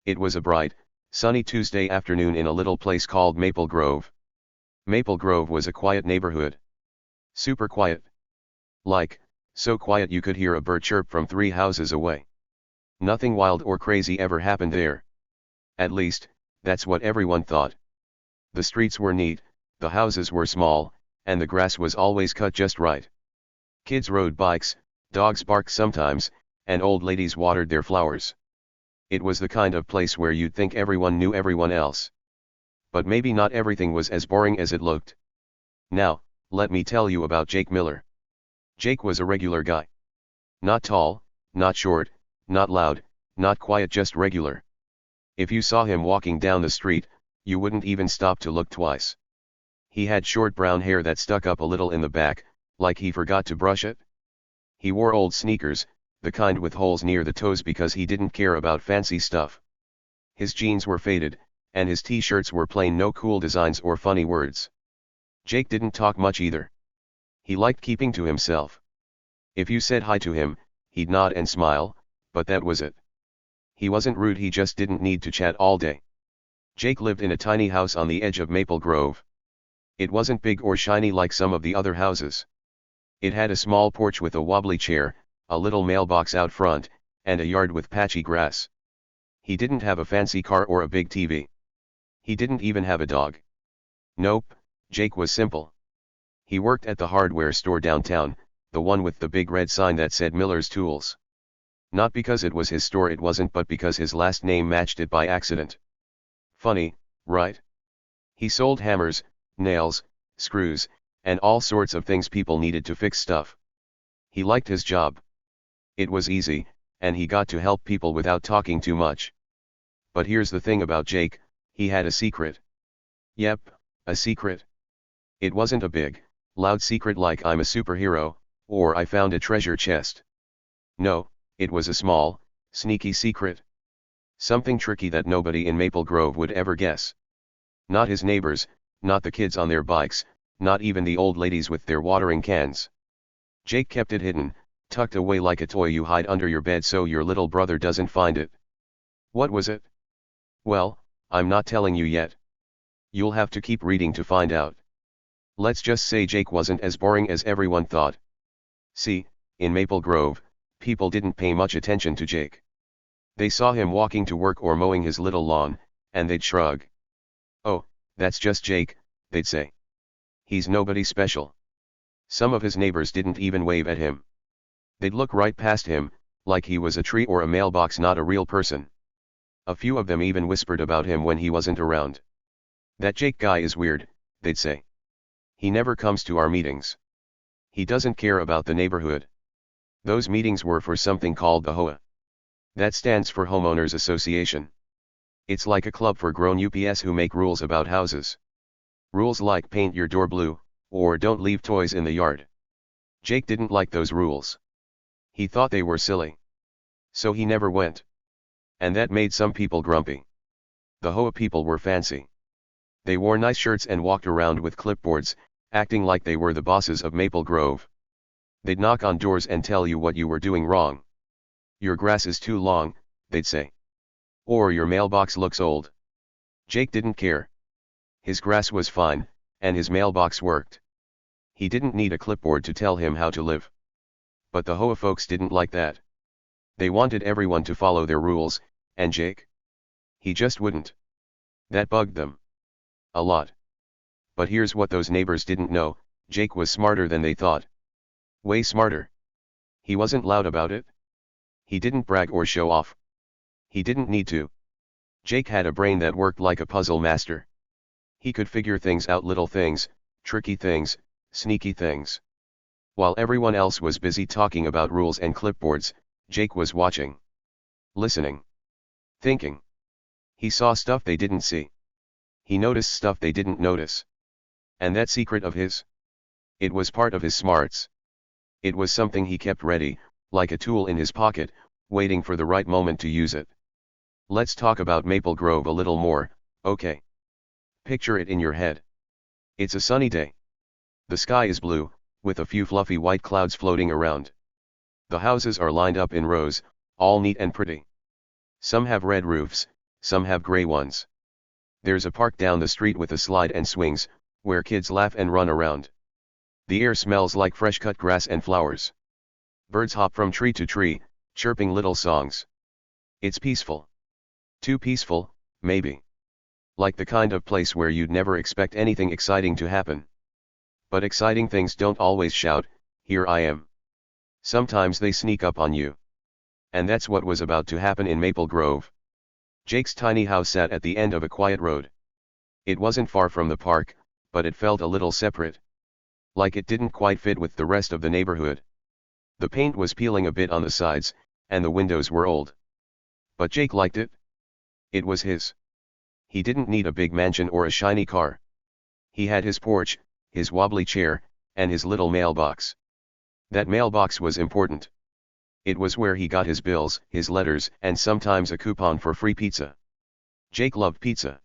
It was a bright, sunny Tuesday afternoon in a little place called Maple Grove. Maple Grove was a quiet neighborhood. Super quiet. Like, so quiet you could hear a bird chirp from 3 houses away. Nothing wild or crazy ever happened there. At least, that's what everyone thought. The streets were neat, the houses were small, and the grass was always cut just right. Kids rode bikes, dogs barked sometimes, and old ladies watered their flowers. It was the kind of place where you'd think everyone knew everyone else. But maybe not everything was as boring as it looked. Now, let me tell you about Jake Miller. Jake was a regular guy. Not tall, not short, not loud, not quiet, just regular. If you saw him walking down the street, you wouldn't even stop to look twice. He had short brown hair that stuck up a little in the back, like he forgot to brush it. He wore old sneakers, the kind with holes near the toes, because he didn't care about fancy stuff. His jeans were faded, and his t-shirts were plain, no cool designs or funny words. Jake didn't talk much either. He liked keeping to himself. If you said hi to him, he'd nod and smile, but that was it. He wasn't rude, he just didn't need to chat all day. Jake lived in a tiny house on the edge of Maple Grove. It wasn't big or shiny like some of the other houses. It had a small porch with a wobbly chair, a little mailbox out front, and a yard with patchy grass. He didn't have a fancy car or a big TV. He didn't even have a dog. Nope, Jake was simple. He worked at the hardware store downtown, the one with the big red sign that said Miller's Tools. Not because it was his store, it wasn't, but because his last name matched it by accident. Funny, right? He sold hammers, nails, screws, and all sorts of things people needed to fix stuff. He liked his job. It was easy, and he got to help people without talking too much. But here's the thing about Jake, he had a secret. Yep, a secret. It wasn't a big, loud secret like I'm a superhero, or I found a treasure chest. No, it was a small, sneaky secret. Something tricky that nobody in Maple Grove would ever guess. Not his neighbors, not the kids on their bikes, not even the old ladies with their watering cans. Jake kept it hidden, tucked away like a toy you hide under your bed so your little brother doesn't find it. What was it? Well, I'm not telling you yet. You'll have to keep reading to find out. Let's just say Jake wasn't as boring as everyone thought. See, in Maple Grove, people didn't pay much attention to Jake. They saw him walking to work or mowing his little lawn, and they'd shrug. Oh, that's just Jake, they'd say. He's nobody special. Some of his neighbors didn't even wave at him. They'd look right past him, like he was a tree or a mailbox, not a real person. A few of them even whispered about him when he wasn't around. That Jake guy is weird, they'd say. He never comes to our meetings. He doesn't care about the neighborhood. Those meetings were for something called the HOA. That stands for Homeowners Association. It's like a club for grown-ups who make rules about houses. Rules like paint your door blue, or don't leave toys in the yard. Jake didn't like those rules. He thought they were silly. So he never went. And that made some people grumpy. The HOA people were fancy. They wore nice shirts and walked around with clipboards, acting like they were the bosses of Maple Grove. They'd knock on doors and tell you what you were doing wrong. Your grass is too long, they'd say. Or your mailbox looks old. Jake didn't care. His grass was fine, and his mailbox worked. He didn't need a clipboard to tell him how to live. But the HOA folks didn't like that. They wanted everyone to follow their rules, and Jake? He just wouldn't. That bugged them. A lot. But here's what those neighbors didn't know, Jake was smarter than they thought. Way smarter. He wasn't loud about it. He didn't brag or show off. He didn't need to. Jake had a brain that worked like a puzzle master. He could figure things out, little things, tricky things, sneaky things. While everyone else was busy talking about rules and clipboards, Jake was watching. Listening. Thinking. He saw stuff they didn't see. He noticed stuff they didn't notice. And that secret of his? It was part of his smarts. It was something he kept ready, like a tool in his pocket, waiting for the right moment to use it. Let's talk about Maple Grove a little more, okay? Picture it in your head. It's a sunny day. The sky is blue, with a few fluffy white clouds floating around. The houses are lined up in rows, all neat and pretty. Some have red roofs, some have gray ones. There's a park down the street with a slide and swings, where kids laugh and run around. The air smells like fresh cut grass and flowers. Birds hop from tree to tree, chirping little songs. It's peaceful. Too peaceful, maybe. Like the kind of place where you'd never expect anything exciting to happen. But exciting things don't always shout, "Here I am." Sometimes they sneak up on you. And that's what was about to happen in Maple Grove. Jake's tiny house sat at the end of a quiet road. It wasn't far from the park, but it felt a little separate. Like it didn't quite fit with the rest of the neighborhood. The paint was peeling a bit on the sides, and the windows were old. But Jake liked it. It was his. He didn't need a big mansion or a shiny car. He had his porch, his wobbly chair, and his little mailbox. That mailbox was important. It was where he got his bills, his letters, and sometimes a coupon for free pizza. Jake loved pizza.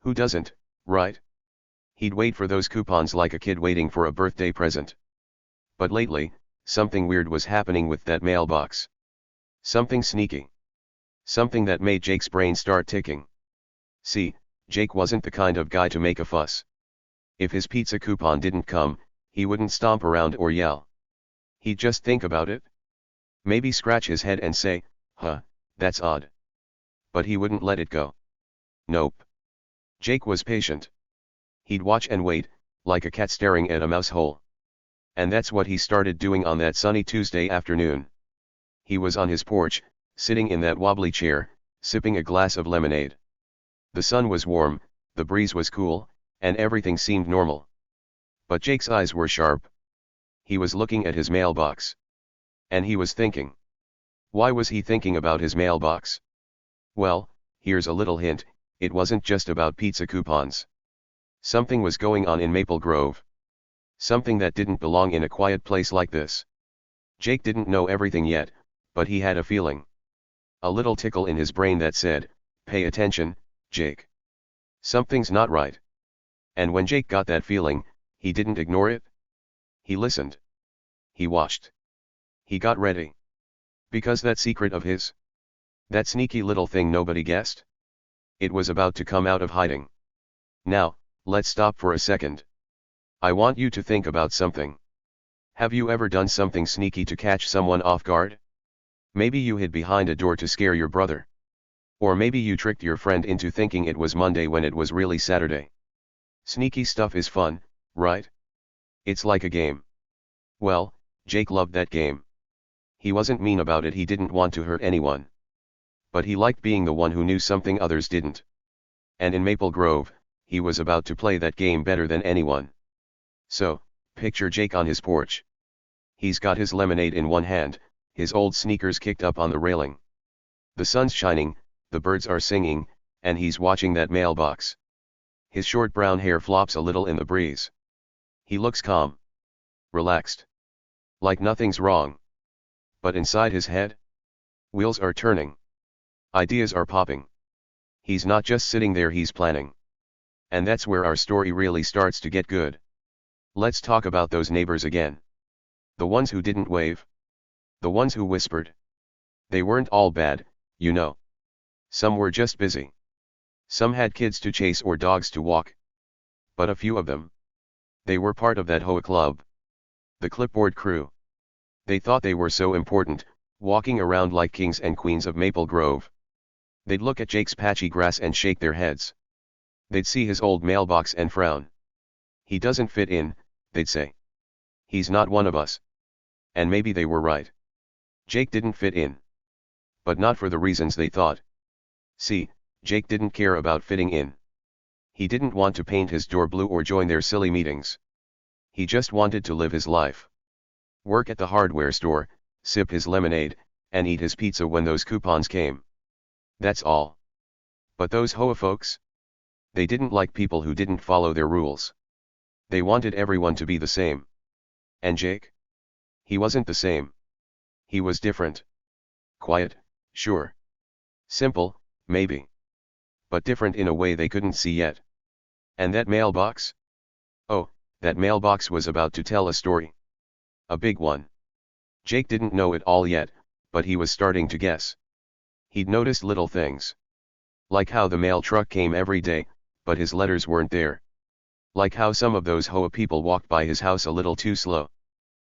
Who doesn't, right? He'd wait for those coupons like a kid waiting for a birthday present. But lately, something weird was happening with that mailbox. Something sneaky. Something that made Jake's brain start ticking. See, Jake wasn't the kind of guy to make a fuss. If his pizza coupon didn't come, he wouldn't stomp around or yell. He'd just think about it. Maybe scratch his head and say, "Huh, that's odd." But he wouldn't let it go. Nope. Jake was patient. He'd watch and wait, like a cat staring at a mouse hole. And that's what he started doing on that sunny Tuesday afternoon. He was on his porch, sitting in that wobbly chair, sipping a glass of lemonade. The sun was warm, the breeze was cool, and everything seemed normal. But Jake's eyes were sharp. He was looking at his mailbox. And he was thinking. Why was he thinking about his mailbox? Well, here's a little hint, it wasn't just about pizza coupons. Something was going on in Maple Grove. Something that didn't belong in a quiet place like this. Jake didn't know everything yet, but he had a feeling. A little tickle in his brain that said, "Pay attention, Jake. Something's not right." And when Jake got that feeling, he didn't ignore it. He listened. He watched. He got ready. Because that secret of his, that sneaky little thing nobody guessed, it was about to come out of hiding. Now, let's stop for a second. I want you to think about something. Have you ever done something sneaky to catch someone off guard? Maybe you hid behind a door to scare your brother. Or maybe you tricked your friend into thinking it was Monday when it was really Saturday. Sneaky stuff is fun, right? It's like a game. Well, Jake loved that game. He wasn't mean about it, he didn't want to hurt anyone. But he liked being the one who knew something others didn't. And in Maple Grove, he was about to play that game better than anyone. So, picture Jake on his porch. He's got his lemonade in one hand, his old sneakers kicked up on the railing. The sun's shining, the birds are singing, and he's watching that mailbox. His short brown hair flops a little in the breeze. He looks calm. Relaxed. Like nothing's wrong. But inside his head, wheels are turning. Ideas are popping. He's not just sitting there, he's planning. And that's where our story really starts to get good. Let's talk about those neighbors again. The ones who didn't wave. The ones who whispered. They weren't all bad, you know. Some were just busy. Some had kids to chase or dogs to walk. But a few of them. They were part of that HOA club. The clipboard crew. They thought they were so important, walking around like kings and queens of Maple Grove. They'd look at Jake's patchy grass and shake their heads. They'd see his old mailbox and frown. He doesn't fit in, they'd say. He's not one of us. And maybe they were right. Jake didn't fit in. But not for the reasons they thought. See, Jake didn't care about fitting in. He didn't want to paint his door blue or join their silly meetings. He just wanted to live his life. Work at the hardware store, sip his lemonade, and eat his pizza when those coupons came. That's all. But those HOA folks? They didn't like people who didn't follow their rules. They wanted everyone to be the same. And Jake? He wasn't the same. He was different. Quiet, sure. Simple, maybe. But different in a way they couldn't see yet. And that mailbox? Oh, that mailbox was about to tell a story. A big one. Jake didn't know it all yet, but he was starting to guess. He'd noticed little things. Like how the mail truck came every day, but his letters weren't there. Like how some of those HOA people walked by his house a little too slow.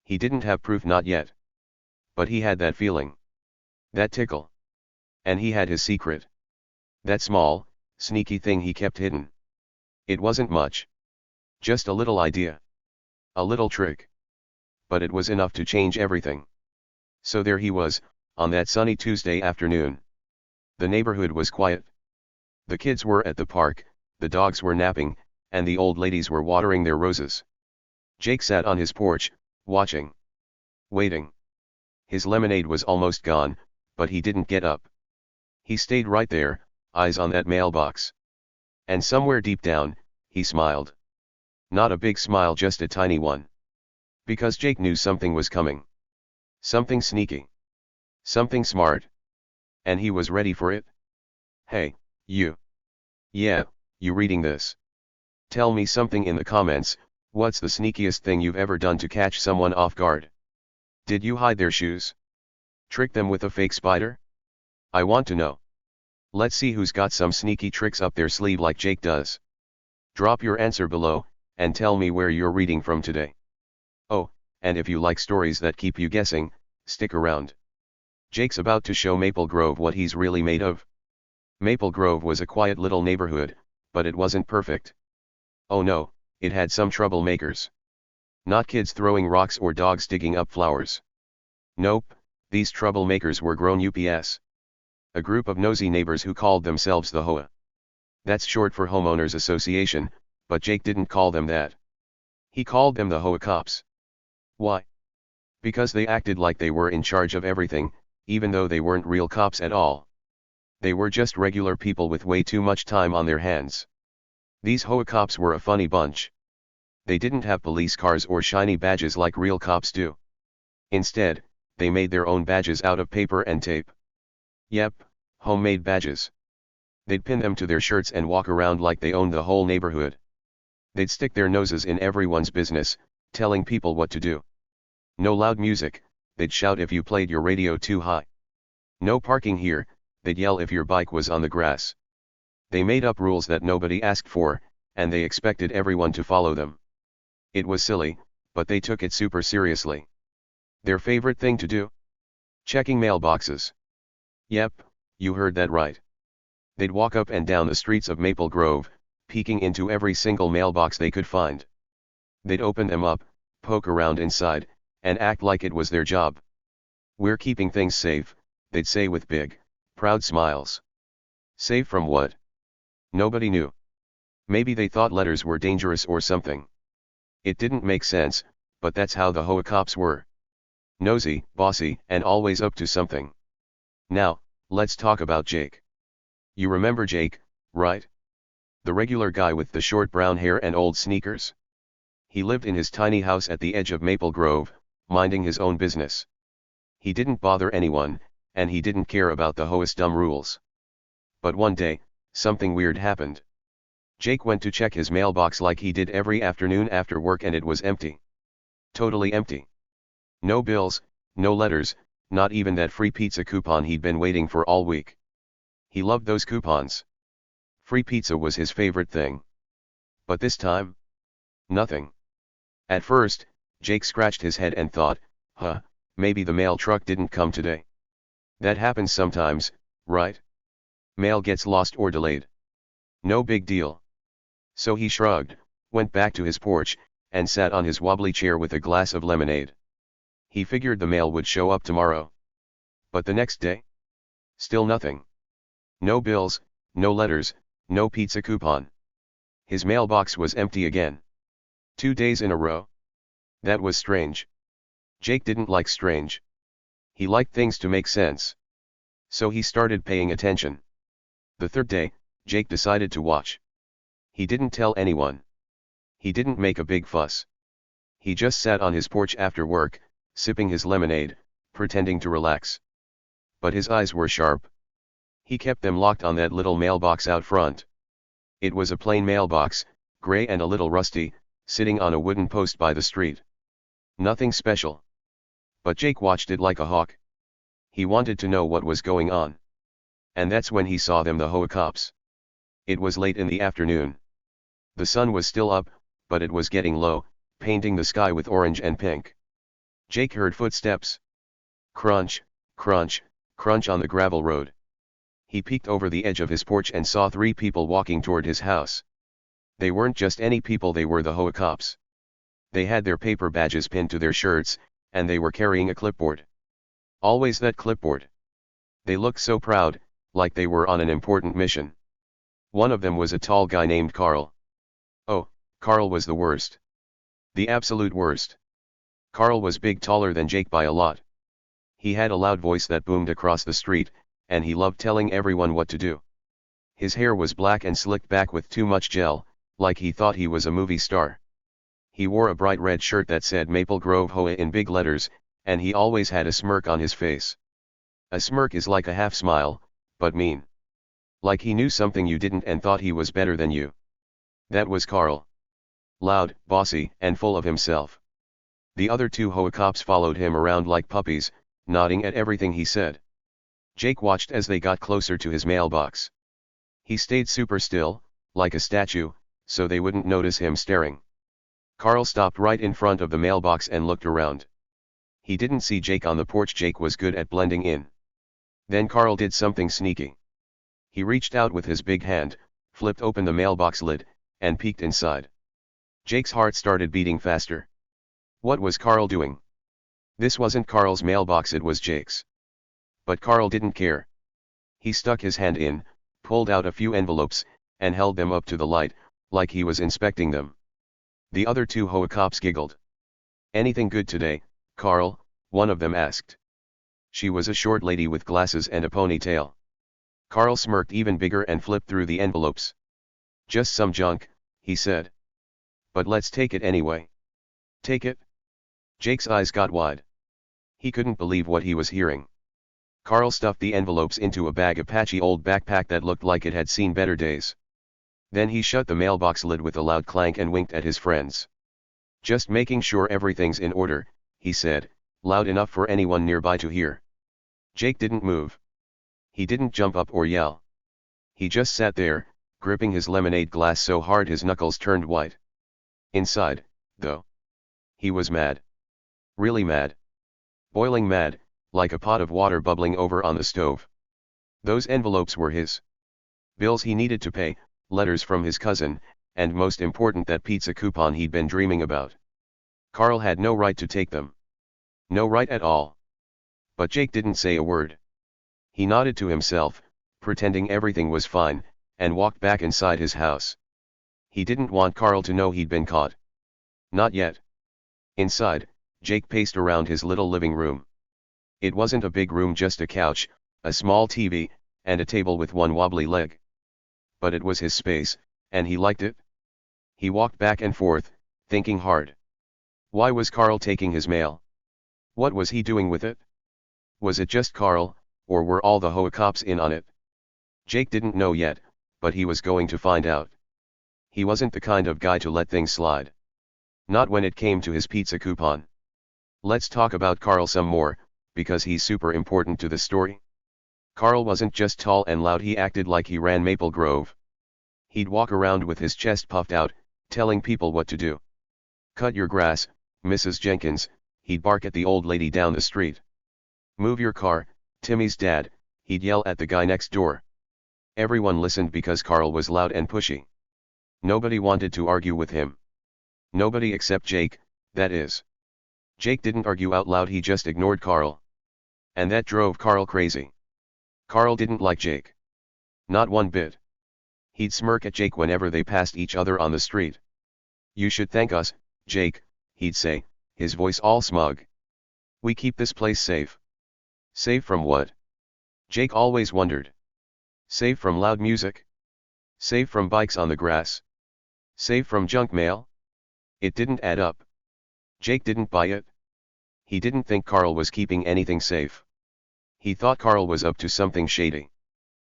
He didn't have proof, not yet. But he had that feeling. That tickle. And he had his secret. That small, sneaky thing he kept hidden. It wasn't much. Just a little idea. A little trick. But it was enough to change everything. So there he was, on that sunny Tuesday afternoon. The neighborhood was quiet. The kids were at the park, the dogs were napping, and the old ladies were watering their roses. Jake sat on his porch, watching. Waiting. His lemonade was almost gone, but he didn't get up. He stayed right there, eyes on that mailbox. And somewhere deep down, he smiled. Not a big smile, just a tiny one. Because Jake knew something was coming. Something sneaky. Something smart. And he was ready for it. Hey, you. Yeah, you reading this? Tell me something in the comments. What's the sneakiest thing you've ever done to catch someone off guard? Did you hide their shoes? Trick them with a fake spider? I want to know. Let's see who's got some sneaky tricks up their sleeve like Jake does. Drop your answer below, and tell me where you're reading from today. Oh, and if you like stories that keep you guessing, stick around. Jake's about to show Maple Grove what he's really made of. Maple Grove was a quiet little neighborhood, but it wasn't perfect. Oh no, it had some troublemakers. Not kids throwing rocks or dogs digging up flowers. Nope, these troublemakers were grown ups. A group of nosy neighbors who called themselves the HOA. That's short for Homeowners Association, but Jake didn't call them that. He called them the HOA cops. Why? Because they acted like they were in charge of everything, even though they weren't real cops at all. They were just regular people with way too much time on their hands. These HOA cops were a funny bunch. They didn't have police cars or shiny badges like real cops do. Instead, they made their own badges out of paper and tape. Yep, homemade badges. They'd pin them to their shirts and walk around like they owned the whole neighborhood. They'd stick their noses in everyone's business, telling people what to do. No loud music, they'd shout if you played your radio too high. No parking here, they'd yell if your bike was on the grass. They made up rules that nobody asked for, and they expected everyone to follow them. It was silly, but they took it super seriously. Their favorite thing to do? Checking mailboxes. Yep, you heard that right. They'd walk up and down the streets of Maple Grove, peeking into every single mailbox they could find. They'd open them up, poke around inside, and act like it was their job. We're keeping things safe, they'd say with big, proud smiles. Safe from what? Nobody knew. Maybe they thought letters were dangerous or something. It didn't make sense, but that's how the HOA cops were. Nosy, bossy, and always up to something. Now, let's talk about Jake. You remember Jake, right? The regular guy with the short brown hair and old sneakers? He lived in his tiny house at the edge of Maple Grove, minding his own business. He didn't bother anyone, and he didn't care about the HOA's dumb rules. But one day, something weird happened. Jake went to check his mailbox like he did every afternoon after work, and it was empty. Totally empty. No bills, no letters, not even that free pizza coupon he'd been waiting for all week. He loved those coupons. Free pizza was his favorite thing. But this time? Nothing. At first, Jake scratched his head and thought, maybe the mail truck didn't come today. That happens sometimes, right? Mail gets lost or delayed. No big deal. So he shrugged, went back to his porch, and sat on his wobbly chair with a glass of lemonade. He figured the mail would show up tomorrow. But the next day? Still nothing. No bills, no letters, no pizza coupon. His mailbox was empty again. 2 days in a row. That was strange. Jake didn't like strange. He liked things to make sense. So he started paying attention. The third day, Jake decided to watch. He didn't tell anyone. He didn't make a big fuss. He just sat on his porch after work, sipping his lemonade, pretending to relax. But his eyes were sharp. He kept them locked on that little mailbox out front. It was a plain mailbox, gray and a little rusty, sitting on a wooden post by the street. Nothing special. But Jake watched it like a hawk. He wanted to know what was going on. And that's when he saw them, the HOA cops. It was late in the afternoon. The sun was still up, but it was getting low, painting the sky with orange and pink. Jake heard footsteps. Crunch, crunch, crunch on the gravel road. He peeked over the edge of his porch and saw 3 people walking toward his house. They weren't just any people, they were the HOA cops. They had their paper badges pinned to their shirts, and they were carrying a clipboard. Always that clipboard. They looked so proud, like they were on an important mission. One of them was a tall guy named Carl. Oh, Carl was the worst. The absolute worst. Carl was big, taller than Jake by a lot. He had a loud voice that boomed across the street, and he loved telling everyone what to do. His hair was black and slicked back with too much gel, like he thought he was a movie star. He wore a bright red shirt that said Maple Grove HOA in big letters, and he always had a smirk on his face. A smirk is like a half smile, but mean. Like he knew something you didn't and thought he was better than you. That was Carl. Loud, bossy, and full of himself. The other 2 HOA cops followed him around like puppies, nodding at everything he said. Jake watched as they got closer to his mailbox. He stayed super still, like a statue, so they wouldn't notice him staring. Carl stopped right in front of the mailbox and looked around. He didn't see Jake on the porch. Jake was good at blending in. Then Carl did something sneaky. He reached out with his big hand, flipped open the mailbox lid, and peeked inside. Jake's heart started beating faster. What was Carl doing? This wasn't Carl's mailbox, it was Jake's. But Carl didn't care. He stuck his hand in, pulled out a few envelopes, and held them up to the light, like he was inspecting them. The other 2 HOA cops giggled. Anything good today, Carl? One of them asked. She was a short lady with glasses and a ponytail. Carl smirked even bigger and flipped through the envelopes. Just some junk, he said. But let's take it anyway. Take it? Jake's eyes got wide. He couldn't believe what he was hearing. Carl stuffed the envelopes into a bag, a patchy old backpack that looked like it had seen better days. Then he shut the mailbox lid with a loud clank and winked at his friends. Just making sure everything's in order, he said, loud enough for anyone nearby to hear. Jake didn't move. He didn't jump up or yell. He just sat there, gripping his lemonade glass so hard his knuckles turned white. Inside, though, he was mad. Really mad. Boiling mad, like a pot of water bubbling over on the stove. Those envelopes were his. Bills he needed to pay, letters from his cousin, and most important, that pizza coupon he'd been dreaming about. Carl had no right to take them. No right at all. But Jake didn't say a word. He nodded to himself, pretending everything was fine, and walked back inside his house. He didn't want Carl to know he'd been caught. Not yet. Inside, Jake paced around his little living room. It wasn't a big room, just a couch, a small TV, and a table with one wobbly leg. But it was his space, and he liked it. He walked back and forth, thinking hard. Why was Carl taking his mail? What was he doing with it? Was it just Carl, or were all the HOA cops in on it? Jake didn't know yet, but he was going to find out. He wasn't the kind of guy to let things slide. Not when it came to his pizza coupon. Let's talk about Carl some more, because he's super important to the story. Carl wasn't just tall and loud, he acted like he ran Maple Grove. He'd walk around with his chest puffed out, telling people what to do. Cut your grass, Mrs. Jenkins, he'd bark at the old lady down the street. Move your car, Timmy's dad, he'd yell at the guy next door. Everyone listened because Carl was loud and pushy. Nobody wanted to argue with him. Nobody except Jake, that is. Jake didn't argue out loud, he just ignored Carl. And that drove Carl crazy. Carl didn't like Jake. Not one bit. He'd smirk at Jake whenever they passed each other on the street. You should thank us, Jake, he'd say, his voice all smug. We keep this place safe. Safe from what? Jake always wondered. Safe from loud music? Safe from bikes on the grass? Safe from junk mail? It didn't add up. Jake didn't buy it. He didn't think Carl was keeping anything safe. He thought Carl was up to something shady.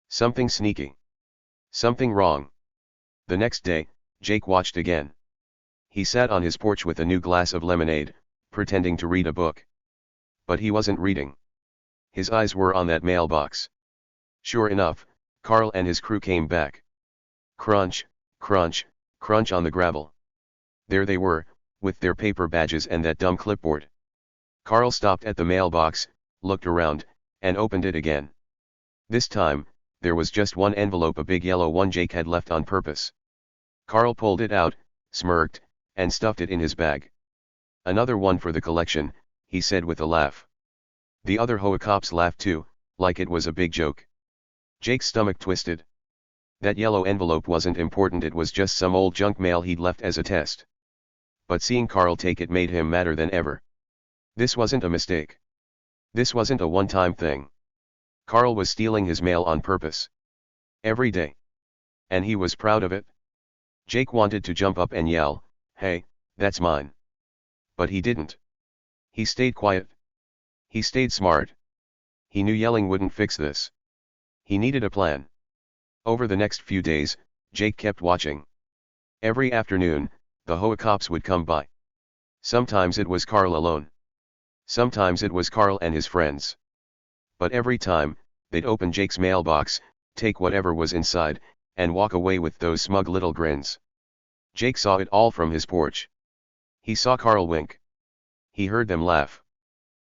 Something sneaky. Something wrong. The next day, Jake watched again. He sat on his porch with a new glass of lemonade, pretending to read a book. But he wasn't reading. His eyes were on that mailbox. Sure enough, Carl and his crew came back. Crunch, crunch, crunch on the gravel. There they were, with their paper badges and that dumb clipboard. Carl stopped at the mailbox, looked around, and opened it again. This time, there was just one envelope, a big yellow one Jake had left on purpose. Carl pulled it out, smirked, and stuffed it in his bag. Another one for the collection, he said with a laugh. The other HOA cops laughed too, like it was a big joke. Jake's stomach twisted. That yellow envelope wasn't important, it was just some old junk mail he'd left as a test. But seeing Carl take it made him madder than ever. This wasn't a mistake. This wasn't a one-time thing. Carl was stealing his mail on purpose. Every day. And he was proud of it. Jake wanted to jump up and yell, "Hey, that's mine." But he didn't. He stayed quiet. He stayed smart. He knew yelling wouldn't fix this. He needed a plan. Over the next few days, Jake kept watching. Every afternoon, the HOA cops would come by. Sometimes it was Carl alone. Sometimes it was Carl and his friends. But every time, they'd open Jake's mailbox, take whatever was inside, and walk away with those smug little grins. Jake saw it all from his porch. He saw Carl wink. He heard them laugh.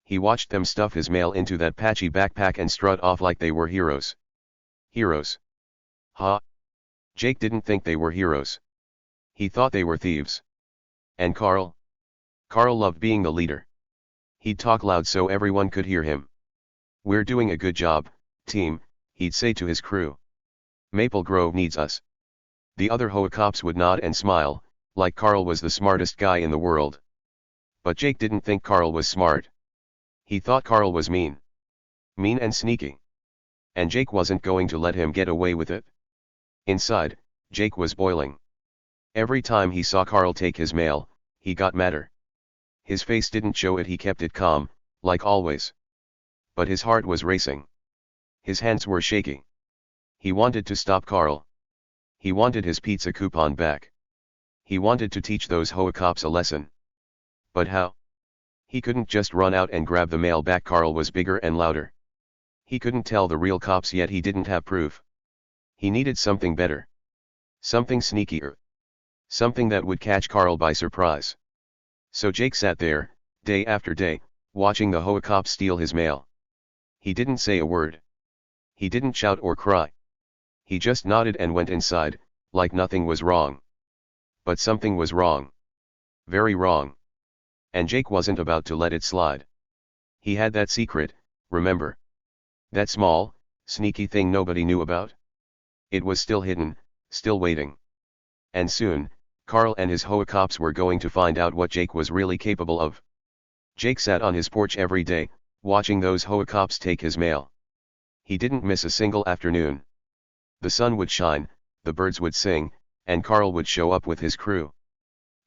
He watched them stuff his mail into that patchy backpack and strut off like they were heroes. Heroes? Huh? Jake didn't think they were heroes. He thought they were thieves. And Carl? Carl loved being the leader. He'd talk loud so everyone could hear him. "We're doing a good job, team," he'd say to his crew. "Maple Grove needs us." The other HOA cops would nod and smile, like Carl was the smartest guy in the world. But Jake didn't think Carl was smart. He thought Carl was mean. Mean and sneaky. And Jake wasn't going to let him get away with it. Inside, Jake was boiling. Every time he saw Carl take his mail, he got madder. His face didn't show it, he kept it calm, like always. But his heart was racing. His hands were shaky. He wanted to stop Carl. He wanted his pizza coupon back. He wanted to teach those HOA cops a lesson. But how? He couldn't just run out and grab the mail back. Carl was bigger and louder. He couldn't tell the real cops yet, he didn't have proof. He needed something better. Something sneakier. Something that would catch Carl by surprise. So Jake sat there, day after day, watching the HOA cops steal his mail. He didn't say a word. He didn't shout or cry. He just nodded and went inside, like nothing was wrong. But something was wrong. Very wrong. And Jake wasn't about to let it slide. He had that secret, remember? That small, sneaky thing nobody knew about? It was still hidden, still waiting. And soon, Carl and his HOA cops were going to find out what Jake was really capable of. Jake sat on his porch every day, watching those HOA cops take his mail. He didn't miss a single afternoon. The sun would shine, the birds would sing, and Carl would show up with his crew.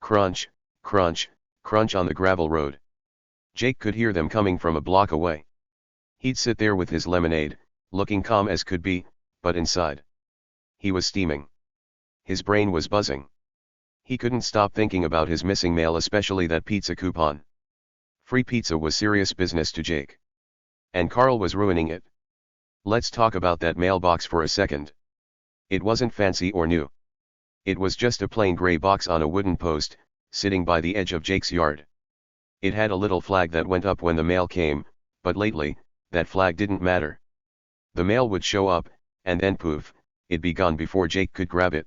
Crunch, crunch, crunch on the gravel road. Jake could hear them coming from a block away. He'd sit there with his lemonade, looking calm as could be, but inside, he was steaming. His brain was buzzing. He couldn't stop thinking about his missing mail, especially that pizza coupon. Free pizza was serious business to Jake. And Carl was ruining it. Let's talk about that mailbox for a second. It wasn't fancy or new. It was just a plain gray box on a wooden post, sitting by the edge of Jake's yard. It had a little flag that went up when the mail came, but lately, that flag didn't matter. The mail would show up, and then poof, it'd be gone before Jake could grab it.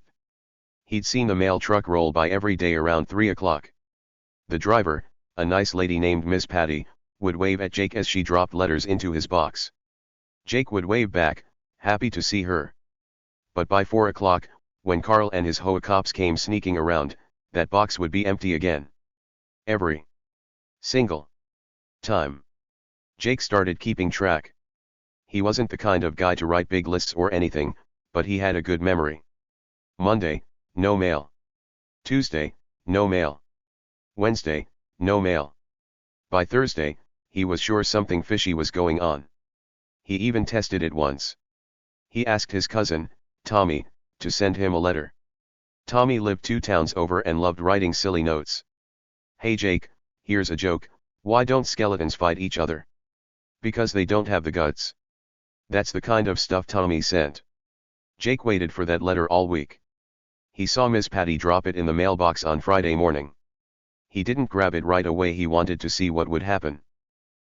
He'd seen the mail truck roll by every day around 3 o'clock. The driver, a nice lady named Miss Patty, would wave at Jake as she dropped letters into his box. Jake would wave back, happy to see her. But by 4 o'clock, when Carl and his HOA cops came sneaking around, that box would be empty again. Every single time. Jake started keeping track. He wasn't the kind of guy to write big lists or anything, but he had a good memory. Monday, no mail. Tuesday, no mail. Wednesday, no mail. By Thursday, he was sure something fishy was going on. He even tested it once. He asked his cousin, Tommy, to send him a letter. Tommy lived 2 towns over and loved writing silly notes. "Hey Jake, here's a joke, why don't skeletons fight each other?" "Because they don't have the guts." That's the kind of stuff Tommy sent. Jake waited for that letter all week. He saw Miss Patty drop it in the mailbox on Friday morning. He didn't grab it right away, he wanted to see what would happen.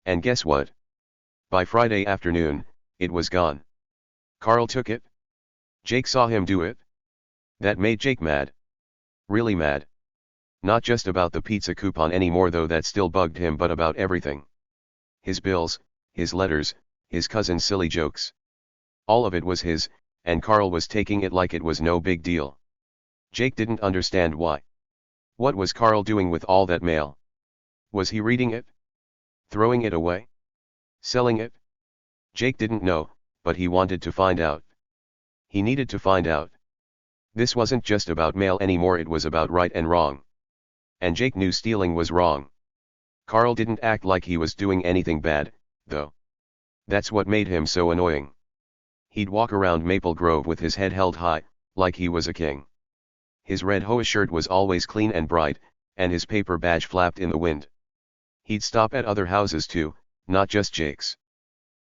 And guess what? By Friday afternoon, it was gone. Carl took it. Jake saw him do it. That made Jake mad. Really mad. Not just about the pizza coupon anymore, though that still bugged him, but about everything. His bills, his letters, his cousin's silly jokes. All of it was his, and Carl was taking it like it was no big deal. Jake didn't understand why. What was Carl doing with all that mail? Was he reading it? Throwing it away? Selling it? Jake didn't know, but he wanted to find out. He needed to find out. This wasn't just about mail anymore, it was about right and wrong. And Jake knew stealing was wrong. Carl didn't act like he was doing anything bad, though. That's what made him so annoying. He'd walk around Maple Grove with his head held high, like he was a king. His red HOA shirt was always clean and bright, and his paper badge flapped in the wind. He'd stop at other houses too, not just Jake's.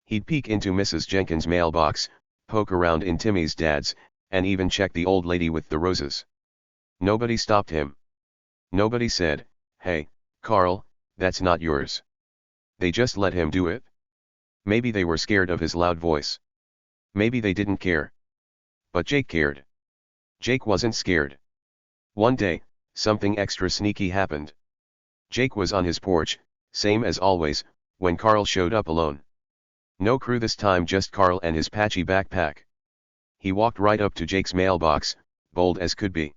He'd peek into Mrs. Jenkins' mailbox, poke around in Timmy's dad's, and even check the old lady with the roses. Nobody stopped him. Nobody said, "Hey, Carl, that's not yours." They just let him do it. Maybe they were scared of his loud voice. Maybe they didn't care. But Jake cared. Jake wasn't scared. One day, something extra sneaky happened. Jake was on his porch, same as always, when Carl showed up alone. No crew this time, just Carl and his patchy backpack. He walked right up to Jake's mailbox, bold as could be.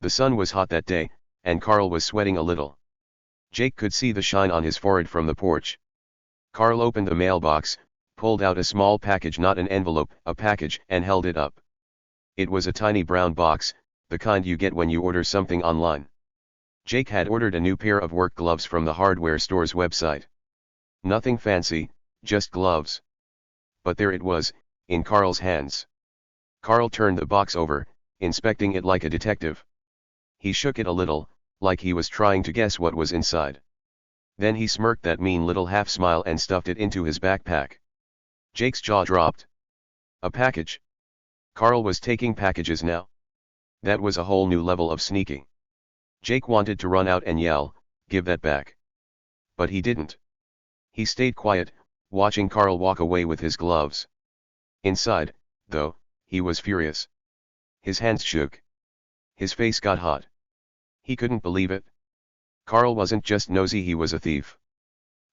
The sun was hot that day, and Carl was sweating a little. Jake could see the shine on his forehead from the porch. Carl opened the mailbox, pulled out a small package, not an envelope, a package, and held it up. It was a tiny brown box, the kind you get when you order something online. Jake had ordered a new pair of work gloves from the hardware store's website. Nothing fancy, just gloves. But there it was, in Carl's hands. Carl turned the box over, inspecting it like a detective. He shook it a little, like he was trying to guess what was inside. Then he smirked that mean little half smile and stuffed it into his backpack. Jake's jaw dropped. A package. Carl was taking packages now. That was a whole new level of sneaking. Jake wanted to run out and yell, "Give that back." But he didn't. He stayed quiet, watching Carl walk away with his gloves. Inside, though, he was furious. His hands shook. His face got hot. He couldn't believe it. Carl wasn't just nosy, he was a thief.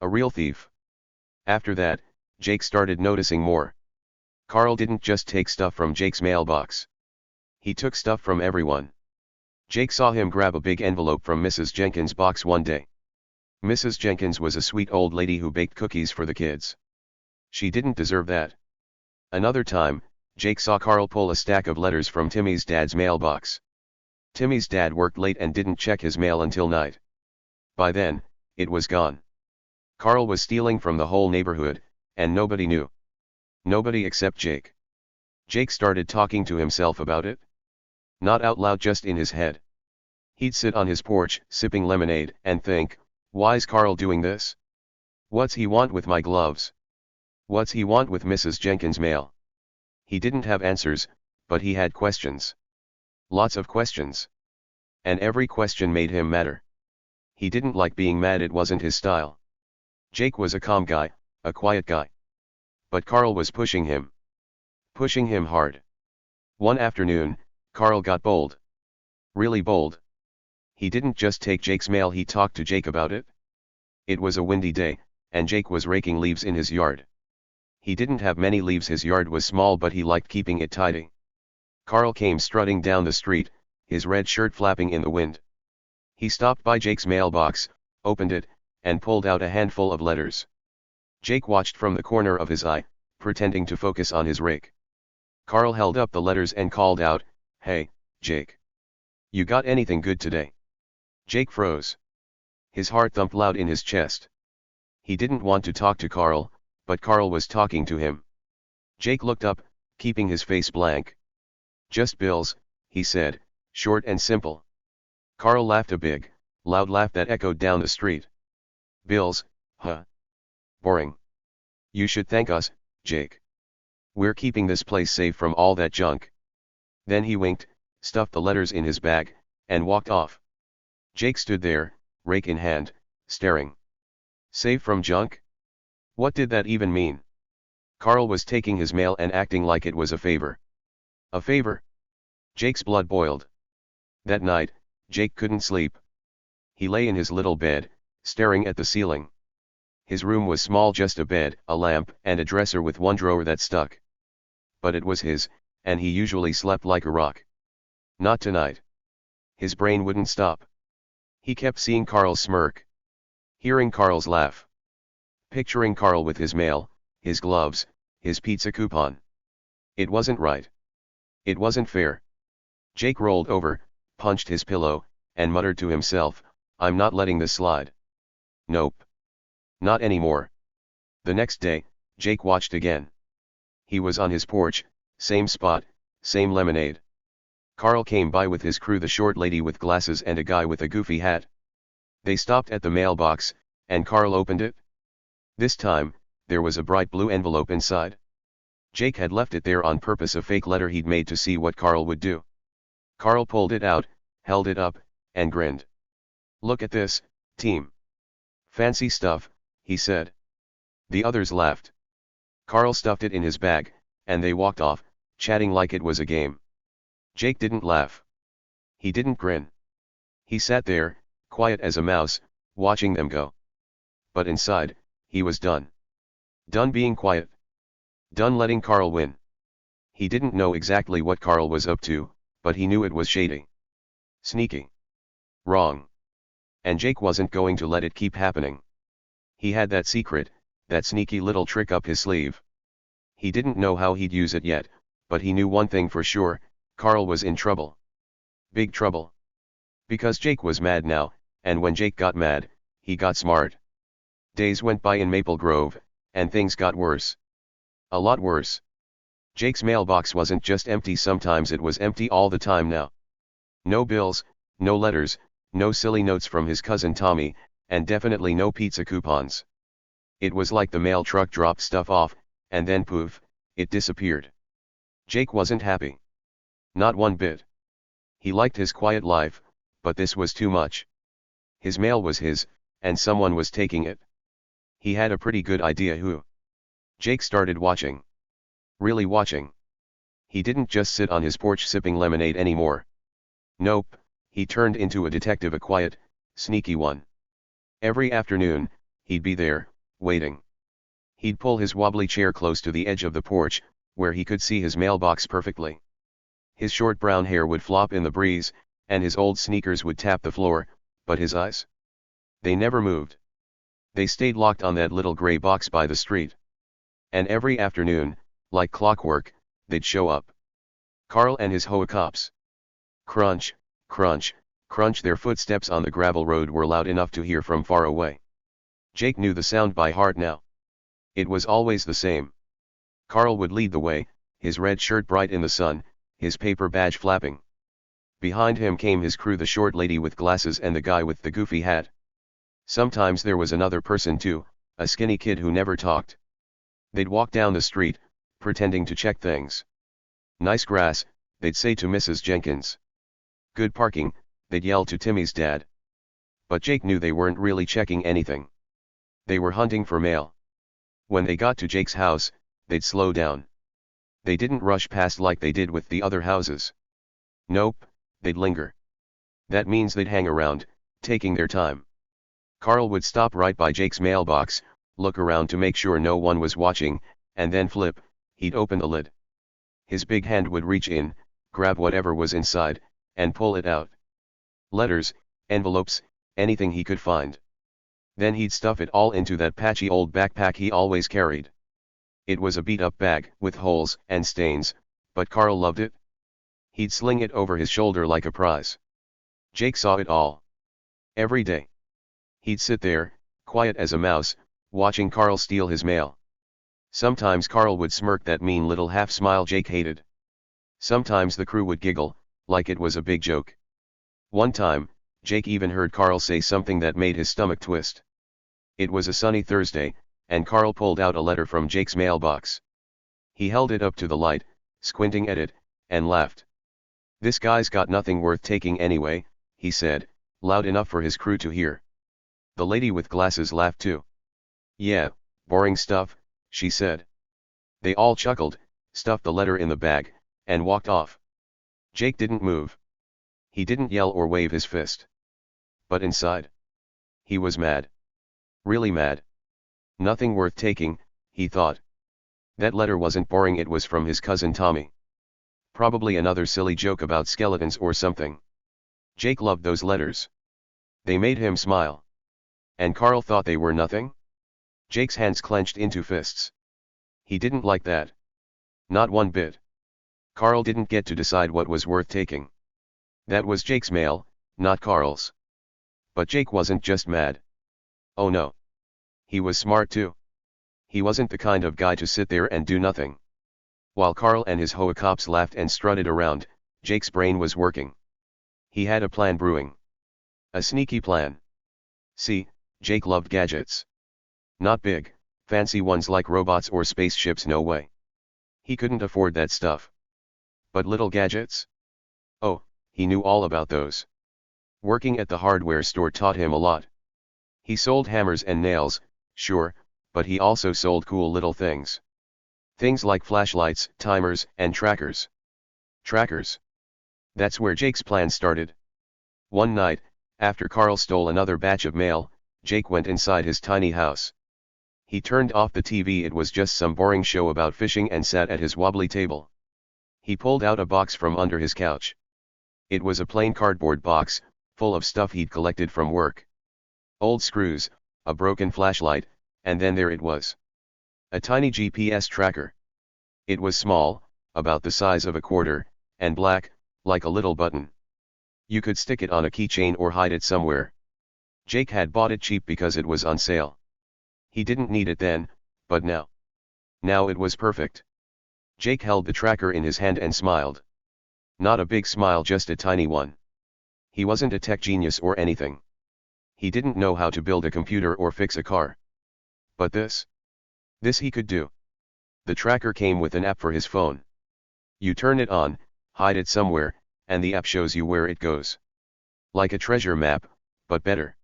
A real thief. After that, Jake started noticing more. Carl didn't just take stuff from Jake's mailbox. He took stuff from everyone. Jake saw him grab a big envelope from Mrs. Jenkins' box one day. Mrs. Jenkins was a sweet old lady who baked cookies for the kids. She didn't deserve that. Another time, Jake saw Carl pull a stack of letters from Timmy's dad's mailbox. Timmy's dad worked late and didn't check his mail until night. By then, it was gone. Carl was stealing from the whole neighborhood, and nobody knew. Nobody except Jake. Jake started talking to himself about it. Not out loud, just in his head. He'd sit on his porch, sipping lemonade, and think, "Why's Carl doing this? What's he want with my gloves? What's he want with Mrs. Jenkins' mail?" He didn't have answers, but he had questions. Lots of questions. And every question made him madder. He didn't like being mad, it wasn't his style. Jake was a calm guy, a quiet guy. But Carl was pushing him. Pushing him hard. One afternoon, Carl got bold. Really bold. He didn't just take Jake's mail, he talked to Jake about it. It was a windy day, and Jake was raking leaves in his yard. He didn't have many leaves, his yard was small, but he liked keeping it tidy. Carl came strutting down the street, his red shirt flapping in the wind. He stopped by Jake's mailbox, opened it, and pulled out a handful of letters. Jake watched from the corner of his eye, pretending to focus on his rake. Carl held up the letters and called out, "Hey, Jake. You got anything good today?" Jake froze. His heart thumped loud in his chest. He didn't want to talk to Carl, but Carl was talking to him. Jake looked up, keeping his face blank. "Just bills," he said, short and simple. Carl laughed, a big, loud laugh that echoed down the street. "Bills, huh? Boring. You should thank us, Jake." We're keeping this place safe from all that junk. Then he winked, stuffed the letters in his bag, and walked off. Jake stood there, rake in hand, staring. Safe from junk? What did that even mean? Carl was taking his mail and acting like it was a favor. A favor? Jake's blood boiled. That night, Jake couldn't sleep. He lay in his little bed, staring at the ceiling. His room was small, just a bed, a lamp, and a dresser with one drawer that stuck. But it was his, and he usually slept like a rock. Not tonight. His brain wouldn't stop. He kept seeing Carl's smirk. Hearing Carl's laugh. Picturing Carl with his mail, his gloves, his pizza coupon. It wasn't right. It wasn't fair. Jake rolled over, punched his pillow, and muttered to himself, I'm not letting this slide. Nope. Not anymore. The next day, Jake watched again. He was on his porch, same spot, same lemonade. Carl came by with his crew, the short lady with glasses and a guy with a goofy hat. They stopped at the mailbox, and Carl opened it. This time, there was a bright blue envelope inside. Jake had left it there on purpose, a fake letter he'd made to see what Carl would do. Carl pulled it out, held it up, and grinned. Look at this, team. Fancy stuff, he said. The others laughed. Carl stuffed it in his bag, and they walked off, chatting like it was a game. Jake didn't laugh. He didn't grin. He sat there, quiet as a mouse, watching them go. But inside, he was done. Done being quiet. Done letting Carl win. He didn't know exactly what Carl was up to, but he knew it was shady. Sneaky. Wrong. And Jake wasn't going to let it keep happening. He had that secret, that sneaky little trick up his sleeve. He didn't know how he'd use it yet, but he knew one thing for sure, Carl was in trouble. Big trouble. Because Jake was mad now, and when Jake got mad, he got smart. Days went by in Maple Grove, and things got worse. A lot worse. Jake's mailbox wasn't just empty, sometimes it was empty all the time now. No bills, no letters, no silly notes from his cousin Tommy, and definitely no pizza coupons. It was like the mail truck dropped stuff off, and then poof, it disappeared. Jake wasn't happy. Not one bit. He liked his quiet life, but this was too much. His mail was his, and someone was taking it. He had a pretty good idea who. Jake started watching. Really watching. He didn't just sit on his porch sipping lemonade anymore. Nope, he turned into a detective, a quiet, sneaky one. Every afternoon, he'd be there, waiting. He'd pull his wobbly chair close to the edge of the porch, where he could see his mailbox perfectly. His short brown hair would flop in the breeze, and his old sneakers would tap the floor, but his eyes? They never moved. They stayed locked on that little gray box by the street. And every afternoon, like clockwork, they'd show up. Carl and his HOA cops. Crunch, crunch, crunch. Their footsteps on the gravel road were loud enough to hear from far away. Jake knew the sound by heart now. It was always the same. Carl would lead the way, his red shirt bright in the sun, his paper badge flapping. Behind him came his crew, the short lady with glasses and the guy with the goofy hat. Sometimes there was another person too, a skinny kid who never talked. They'd walk down the street, pretending to check things. Nice grass, they'd say to Mrs. Jenkins. Good parking, they'd yell to Timmy's dad. But Jake knew they weren't really checking anything. They were hunting for mail. When they got to Jake's house, they'd slow down. They didn't rush past like they did with the other houses. Nope, they'd linger. That means they'd hang around, taking their time. Carl would stop right by Jake's mailbox, look around to make sure no one was watching, and then flip, he'd open the lid. His big hand would reach in, grab whatever was inside, and pull it out. Letters, envelopes, anything he could find. Then he'd stuff it all into that patchy old backpack he always carried. It was a beat-up bag with holes and stains, but Carl loved it. He'd sling it over his shoulder like a prize. Jake saw it all. Every day. He'd sit there, quiet as a mouse, watching Carl steal his mail. Sometimes Carl would smirk, that mean little half-smile Jake hated. Sometimes the crew would giggle, like it was a big joke. One time, Jake even heard Carl say something that made his stomach twist. It was a sunny Thursday, and Carl pulled out a letter from Jake's mailbox. He held it up to the light, squinting at it, and laughed. "This guy's got nothing worth taking anyway," he said, loud enough for his crew to hear. The lady with glasses laughed too. "Yeah, boring stuff," she said. They all chuckled, stuffed the letter in the bag, and walked off. Jake didn't move. He didn't yell or wave his fist. But inside, he was mad. Really mad. Nothing worth taking, he thought. That letter wasn't boring, it was from his cousin Tommy. Probably another silly joke about skeletons or something. Jake loved those letters. They made him smile. And Carl thought they were nothing? Jake's hands clenched into fists. He didn't like that. Not one bit. Carl didn't get to decide what was worth taking. That was Jake's mail, not Carl's. But Jake wasn't just mad. Oh no. He was smart too. He wasn't the kind of guy to sit there and do nothing. While Carl and his HOA cops laughed and strutted around, Jake's brain was working. He had a plan brewing. A sneaky plan. See, Jake loved gadgets. Not big, fancy ones like robots or spaceships, no way. He couldn't afford that stuff. But little gadgets? Oh, he knew all about those. Working at the hardware store taught him a lot. He sold hammers and nails, sure, but he also sold cool little things. Things like flashlights, timers, and trackers. Trackers. That's where Jake's plan started. One night, after Carl stole another batch of mail, Jake went inside his tiny house. He turned off the TV, it was just some boring show about fishing, and sat at his wobbly table. He pulled out a box from under his couch. It was a plain cardboard box, full of stuff he'd collected from work. Old screws, a broken flashlight, and then there it was. A tiny GPS tracker. It was small, about the size of a quarter, and black, like a little button. You could stick it on a keychain or hide it somewhere. Jake had bought it cheap because it was on sale. He didn't need it then, but now. Now it was perfect. Jake held the tracker in his hand and smiled. Not a big smile, just a tiny one. He wasn't a tech genius or anything. He didn't know how to build a computer or fix a car. But this he could do. The tracker came with an app for his phone. You turn it on, hide it somewhere, and the app shows you where it goes. Like a treasure map, but better.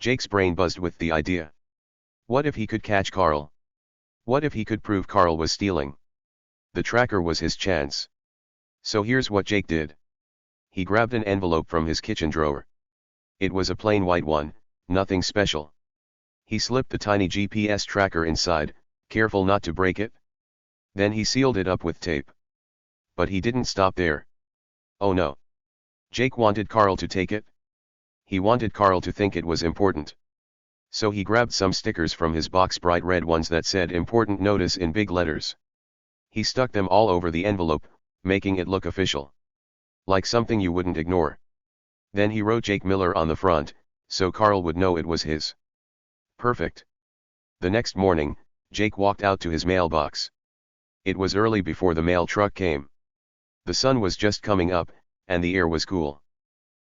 Jake's brain buzzed with the idea. What if he could catch Carl? What if he could prove Carl was stealing? The tracker was his chance. So here's what Jake did. He grabbed an envelope from his kitchen drawer. It was a plain white one, nothing special. He slipped the tiny GPS tracker inside, careful not to break it. Then he sealed it up with tape. But he didn't stop there. Oh no. Jake wanted Carl to take it. He wanted Carl to think it was important. So he grabbed some stickers from his box, bright red ones that said "Important Notice" in big letters. He stuck them all over the envelope, making it look official. Like something you wouldn't ignore. Then he wrote Jake Miller on the front, so Carl would know it was his. Perfect. The next morning, Jake walked out to his mailbox. It was early before the mail truck came. The sun was just coming up, and the air was cool.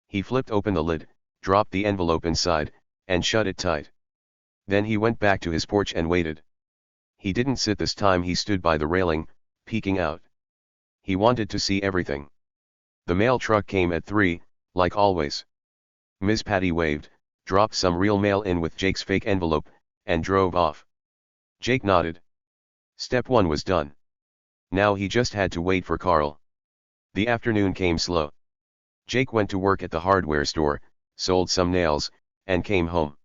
He flipped open the lid, dropped the envelope inside, and shut it tight. Then he went back to his porch and waited. He didn't sit this time, he stood by the railing, peeking out. He wanted to see everything. The mail truck came at 3, like always. Miss Patty waved, dropped some real mail in with Jake's fake envelope, and drove off. Jake nodded. Step 1 was done. Now he just had to wait for Carl. The afternoon came slow. Jake went to work at the hardware store, sold some nails, and came home.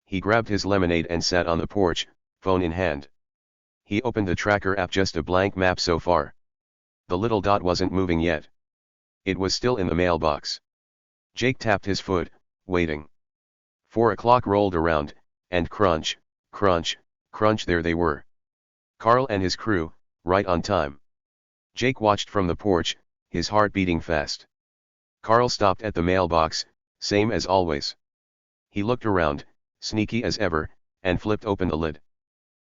He grabbed his lemonade and sat on the porch, phone in hand. He opened the tracker app, just a blank map so far. The little dot wasn't moving yet. It was still in the mailbox. Jake tapped his foot, waiting. 4 o'clock rolled around, and crunch, crunch, crunch, there they were. Carl and his crew, right on time. Jake watched from the porch, his heart beating fast. Carl stopped at the mailbox, same as always. He looked around, sneaky as ever, and flipped open the lid.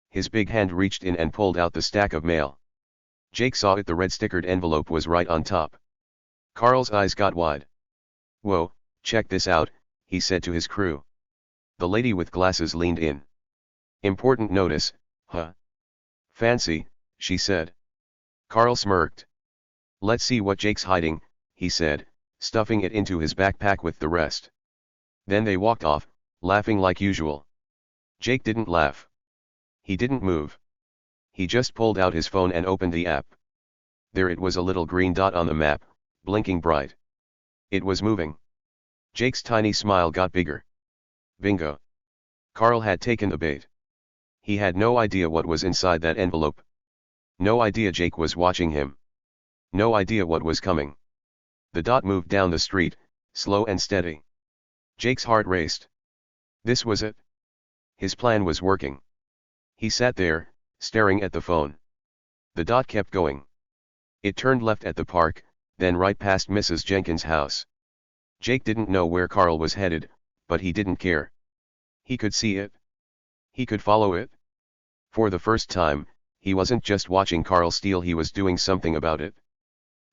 His big hand reached in and pulled out the stack of mail. Jake saw it, the red stickered envelope was right on top. Carl's eyes got wide. Whoa, check this out, he said to his crew. The lady with glasses leaned in. Important notice, huh? Fancy, she said. Carl smirked. "Let's see what Jake's hiding," he said, stuffing it into his backpack with the rest. Then they walked off, laughing like usual. Jake didn't laugh. He didn't move. He just pulled out his phone and opened the app. There it was, a little green dot on the map, blinking bright. It was moving. Jake's tiny smile got bigger. Bingo. Carl had taken the bait. He had no idea what was inside that envelope. No idea Jake was watching him. No idea what was coming. The dot moved down the street, slow and steady. Jake's heart raced. This was it. His plan was working. He sat there, staring at the phone. The dot kept going. It turned left at the park, then right past Mrs. Jenkins' house. Jake didn't know where Carl was headed, but he didn't care. He could see it. He could follow it. For the first time, he wasn't just watching Carl steal, he was doing something about it.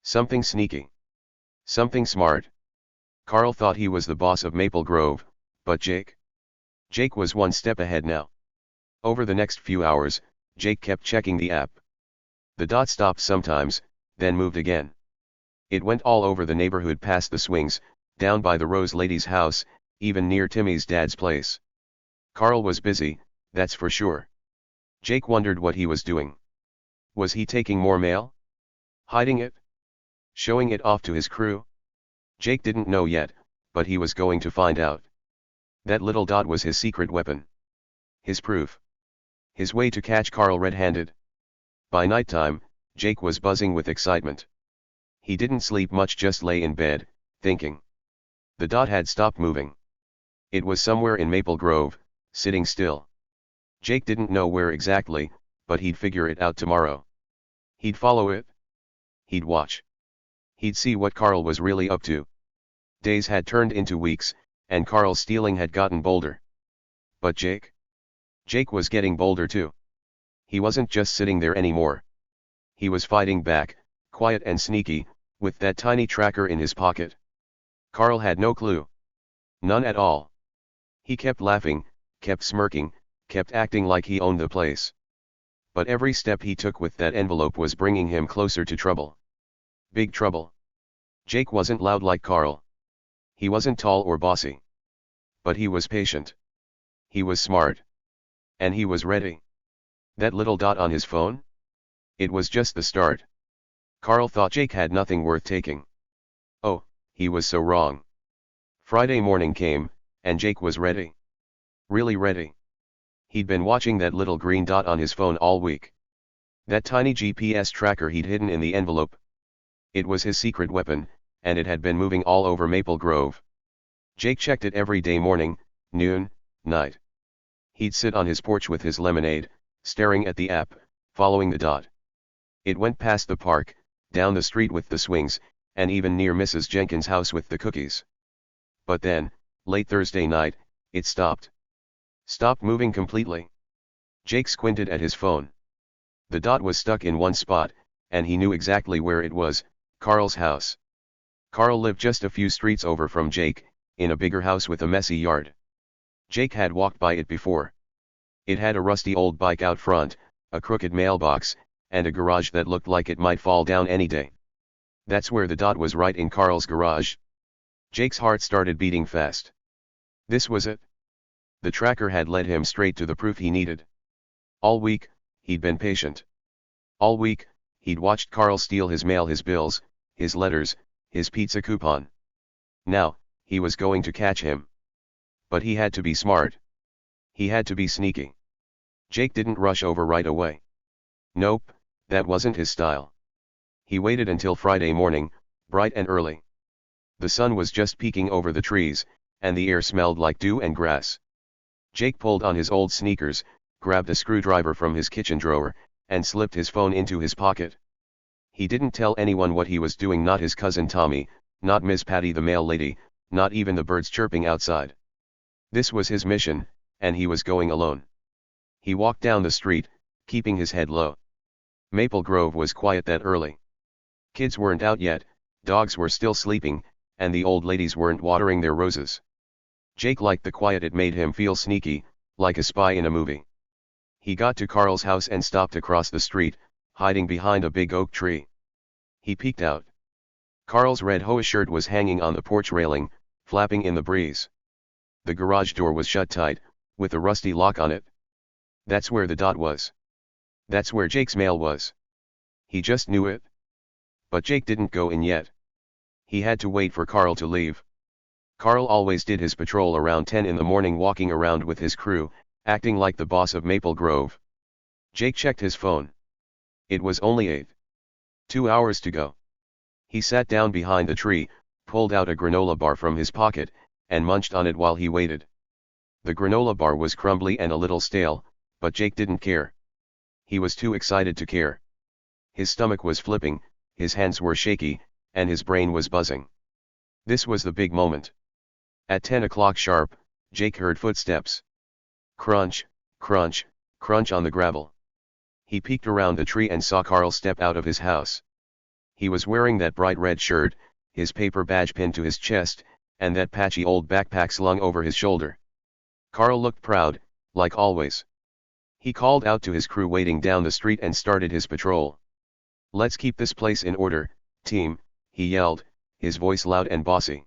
Something sneaky. Something smart. Carl thought he was the boss of Maple Grove, but Jake was one step ahead now. Over the next few hours, Jake kept checking the app. The dot stopped sometimes, then moved again. It went all over the neighborhood, past the swings, down by the Rose lady's house, even near Timmy's dad's place. Carl was busy, that's for sure. Jake wondered what he was doing. Was he taking more mail? Hiding it? Showing it off to his crew? Jake didn't know yet, but he was going to find out. That little dot was his secret weapon. His proof. His way to catch Carl red-handed. By nighttime, Jake was buzzing with excitement. He didn't sleep much, just lay in bed, thinking. The dot had stopped moving. It was somewhere in Maple Grove, sitting still. Jake didn't know where exactly, but he'd figure it out tomorrow. He'd follow it. He'd watch. He'd see what Carl was really up to. Days had turned into weeks, and Carl's stealing had gotten bolder. But Jake was getting bolder too. He wasn't just sitting there anymore. He was fighting back, quiet and sneaky, with that tiny tracker in his pocket. Carl had no clue. None at all. He kept laughing, kept smirking, kept acting like he owned the place. But every step he took with that envelope was bringing him closer to trouble. Big trouble. Jake wasn't loud like Carl. He wasn't tall or bossy. But he was patient. He was smart. And he was ready. That little dot on his phone? It was just the start. Carl thought Jake had nothing worth taking. Oh, he was so wrong. Friday morning came, and Jake was ready. Really ready. He'd been watching that little green dot on his phone all week. That tiny GPS tracker he'd hidden in the envelope. It was his secret weapon, and it had been moving all over Maple Grove. Jake checked it every day, morning, noon, night. He'd sit on his porch with his lemonade, staring at the app, following the dot. It went past the park, down the street with the swings, and even near Mrs. Jenkins' house with the cookies. But then, late Thursday night, it stopped. Stopped moving completely. Jake squinted at his phone. The dot was stuck in one spot, and he knew exactly where it was, Carl's house. Carl lived just a few streets over from Jake, in a bigger house with a messy yard. Jake had walked by it before. It had a rusty old bike out front, a crooked mailbox, and a garage that looked like it might fall down any day. That's where the dot was, right in Carl's garage. Jake's heart started beating fast. This was it. The tracker had led him straight to the proof he needed. All week, he'd been patient. All week, he'd watched Carl steal his mail, his bills, his letters, his pizza coupon. Now, he was going to catch him. But he had to be smart. He had to be sneaky. Jake didn't rush over right away. Nope, that wasn't his style. He waited until Friday morning, bright and early. The sun was just peeking over the trees, and the air smelled like dew and grass. Jake pulled on his old sneakers, grabbed a screwdriver from his kitchen drawer, and slipped his phone into his pocket. He didn't tell anyone what he was doing, not his cousin Tommy, not Miss Patty the mail lady, not even the birds chirping outside. This was his mission, and he was going alone. He walked down the street, keeping his head low. Maple Grove was quiet that early. Kids weren't out yet, dogs were still sleeping, and the old ladies weren't watering their roses. Jake liked the quiet. It made him feel sneaky, like a spy in a movie. He got to Carl's house and stopped across the street, hiding behind a big oak tree. He peeked out. Carl's red HOA shirt was hanging on the porch railing, flapping in the breeze. The garage door was shut tight, with a rusty lock on it. That's where the dot was. That's where Jake's mail was. He just knew it. But Jake didn't go in yet. He had to wait for Carl to leave. Carl always did his patrol around 10 in the morning, walking around with his crew, acting like the boss of Maple Grove. Jake checked his phone. It was only 8. 2 hours to go. He sat down behind the tree, pulled out a granola bar from his pocket, and munched on it while he waited. The granola bar was crumbly and a little stale, but Jake didn't care. He was too excited to care. His stomach was flipping, his hands were shaky, and his brain was buzzing. This was the big moment. At 10 o'clock sharp, Jake heard footsteps. Crunch, crunch, crunch on the gravel. He peeked around the tree and saw Carl step out of his house. He was wearing that bright red shirt, his paper badge pinned to his chest, and that patchy old backpack slung over his shoulder. Carl looked proud, like always. He called out to his crew waiting down the street and started his patrol. "Let's keep this place in order, team," he yelled, his voice loud and bossy.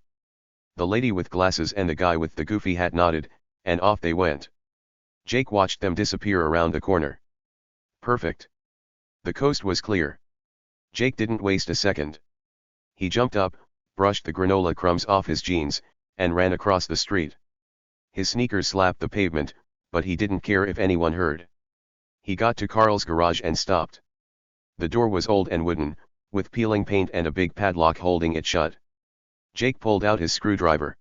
The lady with glasses and the guy with the goofy hat nodded, and off they went. Jake watched them disappear around the corner. Perfect. The coast was clear. Jake didn't waste a second. He jumped up, brushed the granola crumbs off his jeans, and ran across the street. His sneakers slapped the pavement, but he didn't care if anyone heard. He got to Carl's garage and stopped. The door was old and wooden, with peeling paint and a big padlock holding it shut. Jake pulled out his screwdriver.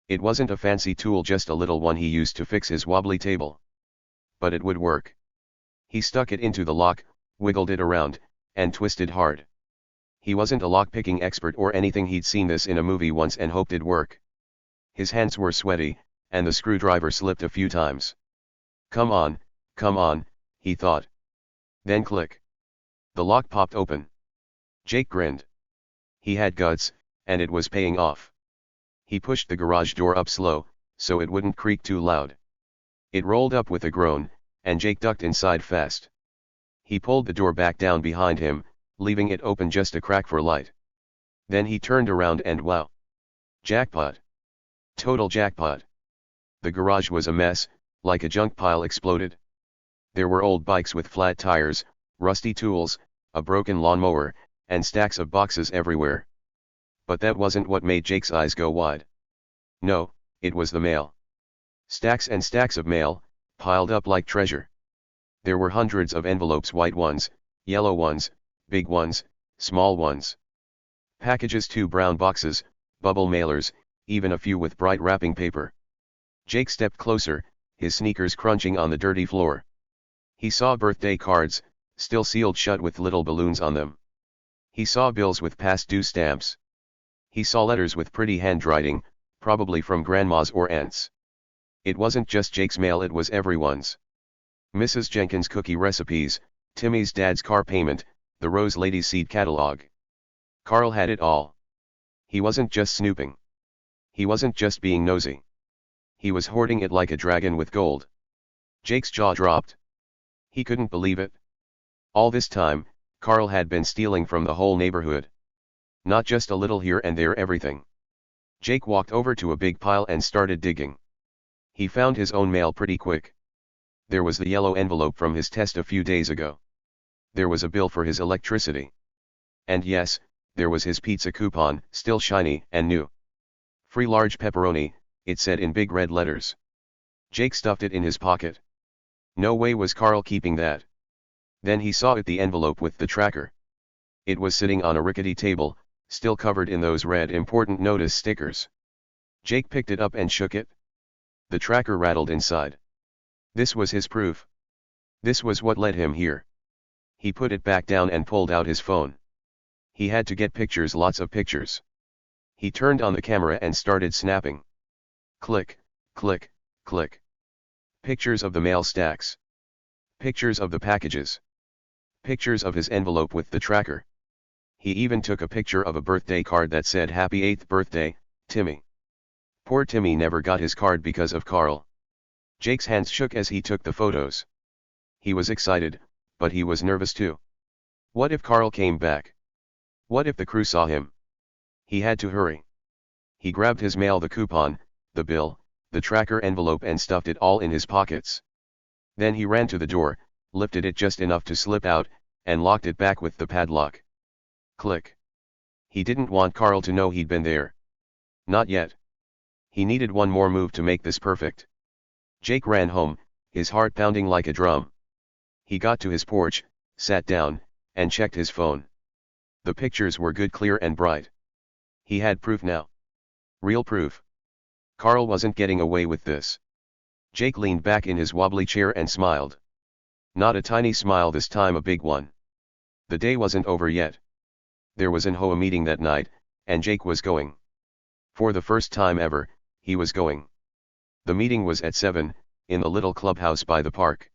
It wasn't a fancy tool, just a little one he used to fix his wobbly table. But it would work. He stuck it into the lock, wiggled it around, and twisted hard. He wasn't a lock-picking expert or anything, he'd seen this in a movie once and hoped it'd work. His hands were sweaty, and the screwdriver slipped a few times. Come on, he thought. Then click. The lock popped open. Jake grinned. He had guts, and it was paying off. He pushed the garage door up slow, so it wouldn't creak too loud. It rolled up with a groan, and Jake ducked inside fast. He pulled the door back down behind him, leaving it open just a crack for light. Then he turned around and wow! Jackpot! Total jackpot! The garage was a mess, like a junk pile exploded. There were old bikes with flat tires, rusty tools, a broken lawnmower, and stacks of boxes everywhere. But that wasn't what made Jake's eyes go wide. No, it was the mail. Stacks and stacks of mail, piled up like treasure. There were hundreds of envelopes, white ones, yellow ones, big ones, small ones. Packages, 2 brown boxes, bubble mailers, even a few with bright wrapping paper. Jake stepped closer, his sneakers crunching on the dirty floor. He saw birthday cards, still sealed shut with little balloons on them. He saw bills with past due stamps. He saw letters with pretty handwriting, probably from grandmas or aunts. It wasn't just Jake's mail, it was everyone's. Mrs. Jenkins' cookie recipes, Timmy's dad's car payment, the Rose Lady's seed catalog. Carl had it all. He wasn't just snooping. He wasn't just being nosy. He was hoarding it like a dragon with gold. Jake's jaw dropped. He couldn't believe it. All this time, Carl had been stealing from the whole neighborhood. Not just a little here and there, everything. Jake walked over to a big pile and started digging. He found his own mail pretty quick. There was the yellow envelope from his test a few days ago. There was a bill for his electricity. And yes, there was his pizza coupon, still shiny and new. Free large pepperoni, it said in big red letters. Jake stuffed it in his pocket. No way was Carl keeping that. Then he saw it, the envelope with the tracker. It was sitting on a rickety table, still covered in those red important notice stickers. Jake picked it up and shook it. The tracker rattled inside. This was his proof. This was what led him here. He put it back down and pulled out his phone. He had to get pictures, lots of pictures. He turned on the camera and started snapping. Click, click, click. Pictures of the mail stacks. Pictures of the packages. Pictures of his envelope with the tracker. He even took a picture of a birthday card that said "Happy 8th birthday, Timmy." Poor Timmy never got his card because of Carl. Jake's hands shook as he took the photos. He was excited, but he was nervous too. What if Carl came back? What if the crew saw him? He had to hurry. He grabbed his mail, the coupon, the bill, the tracker envelope, and stuffed it all in his pockets. Then he ran to the door, lifted it just enough to slip out, and locked it back with the padlock. Click. He didn't want Carl to know he'd been there. Not yet. He needed one more move to make this perfect. Jake ran home, his heart pounding like a drum. He got to his porch, sat down, and checked his phone. The pictures were good, clear and bright. He had proof now. Real proof. Carl wasn't getting away with this. Jake leaned back in his wobbly chair and smiled. Not a tiny smile this time, a big one. The day wasn't over yet. There was an HOA meeting that night, and Jake was going. For the first time ever, he was going. The meeting was at 7, in the little clubhouse by the park.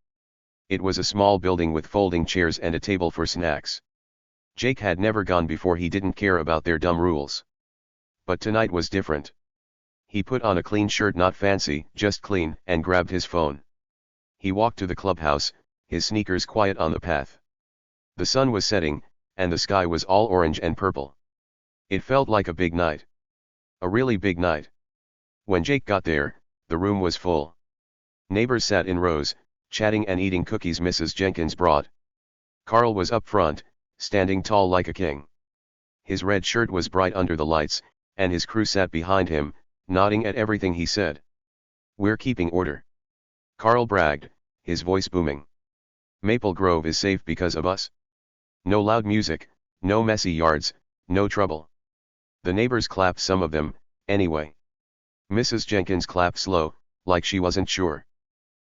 It was a small building with folding chairs and a table for snacks. Jake had never gone before. He didn't care about their dumb rules. But tonight was different. He put on a clean shirt, not fancy, just clean, and grabbed his phone. He walked to the clubhouse, his sneakers quiet on the path. The sun was setting, and the sky was all orange and purple. It felt like a big night. A really big night. When Jake got there, the room was full. Neighbors sat in rows, chatting and eating cookies Mrs. Jenkins brought. Carl was up front, standing tall like a king. His red shirt was bright under the lights, and his crew sat behind him, nodding at everything he said. "We're keeping order," Carl bragged, his voice booming. "Maple Grove is safe because of us. No loud music, no messy yards, no trouble." The neighbors clapped, some of them, anyway. Mrs. Jenkins clapped slow, like she wasn't sure.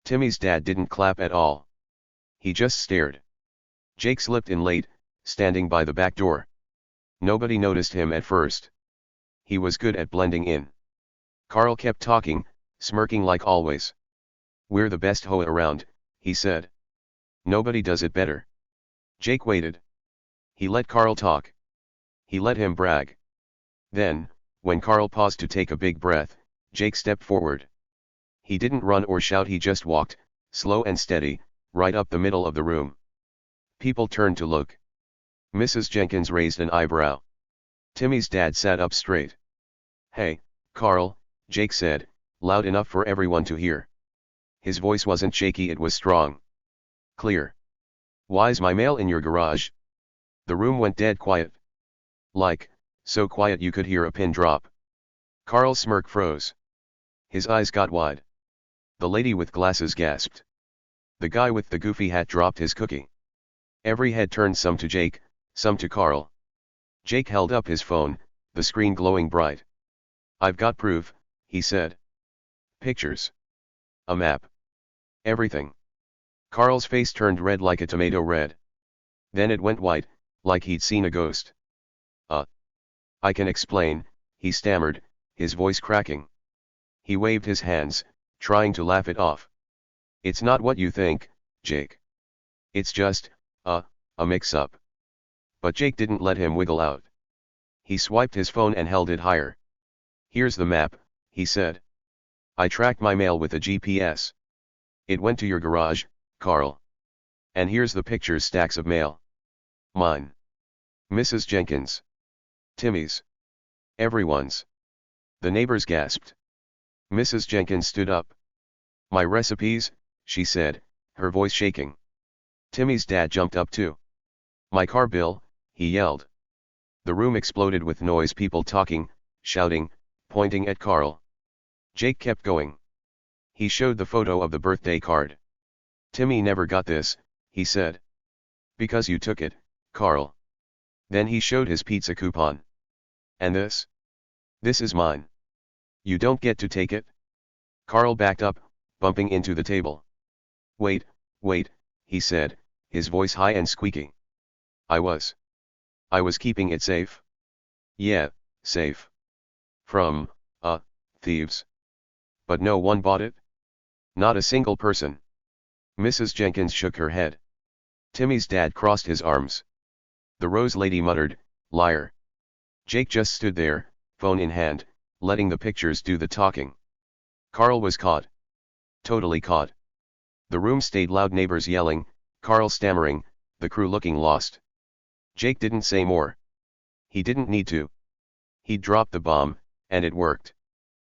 Timmy's dad didn't clap at all. He just stared. Jake slipped in late, standing by the back door. Nobody noticed him at first. He was good at blending in. Carl kept talking, smirking like always. "We're the best HOA around," he said. "Nobody does it better." Jake waited. He let Carl talk. He let him brag. Then, when Carl paused to take a big breath, Jake stepped forward. He didn't run or shout, he just walked, slow and steady, right up the middle of the room. People turned to look. Mrs. Jenkins raised an eyebrow. Timmy's dad sat up straight. "Hey, Carl," Jake said, loud enough for everyone to hear. His voice wasn't shaky, it was strong. Clear. "Why's my mail in your garage?" The room went dead quiet. Like, so quiet you could hear a pin drop. Carl's smirk froze. His eyes got wide. The lady with glasses gasped. The guy with the goofy hat dropped his cookie. Every head turned, some to Jake, some to Carl. Jake held up his phone, the screen glowing bright. "I've got proof," he said. "Pictures. A map. Everything." Carl's face turned red like a tomato red. Then it went white, like he'd seen a ghost. I can explain," he stammered, his voice cracking. He waved his hands, trying to laugh it off. "It's not what you think, Jake. It's just, a mix-up." But Jake didn't let him wiggle out. He swiped his phone and held it higher. "Here's the map," he said. "I tracked my mail with a GPS. It went to your garage, Carl. And here's the pictures, stacks of mail. Mine. Mrs. Jenkins. Timmy's. Everyone's." The neighbors gasped. Mrs. Jenkins stood up. "My recipes," she said, her voice shaking. Timmy's dad jumped up too. "My car bill," he yelled. The room exploded with noise, people talking, shouting, pointing at Carl. Jake kept going. He showed the photo of the birthday card. "Timmy never got this," he said. "Because you took it, Carl." Then he showed his pizza coupon. "And this? This is mine. You don't get to take it." Carl backed up, bumping into the table. Wait," he said, his voice high and squeaky. I was keeping it safe." "Yeah, safe. From, thieves. But no one bought it? Not a single person?" Mrs. Jenkins shook her head. Timmy's dad crossed his arms. The Rose lady muttered, "Liar." Jake just stood there, phone in hand, letting the pictures do the talking. Carl was caught. Totally caught. The room stayed loud, neighbors yelling, Carl stammering, the crew looking lost. Jake didn't say more. He didn't need to. He dropped the bomb, and it worked.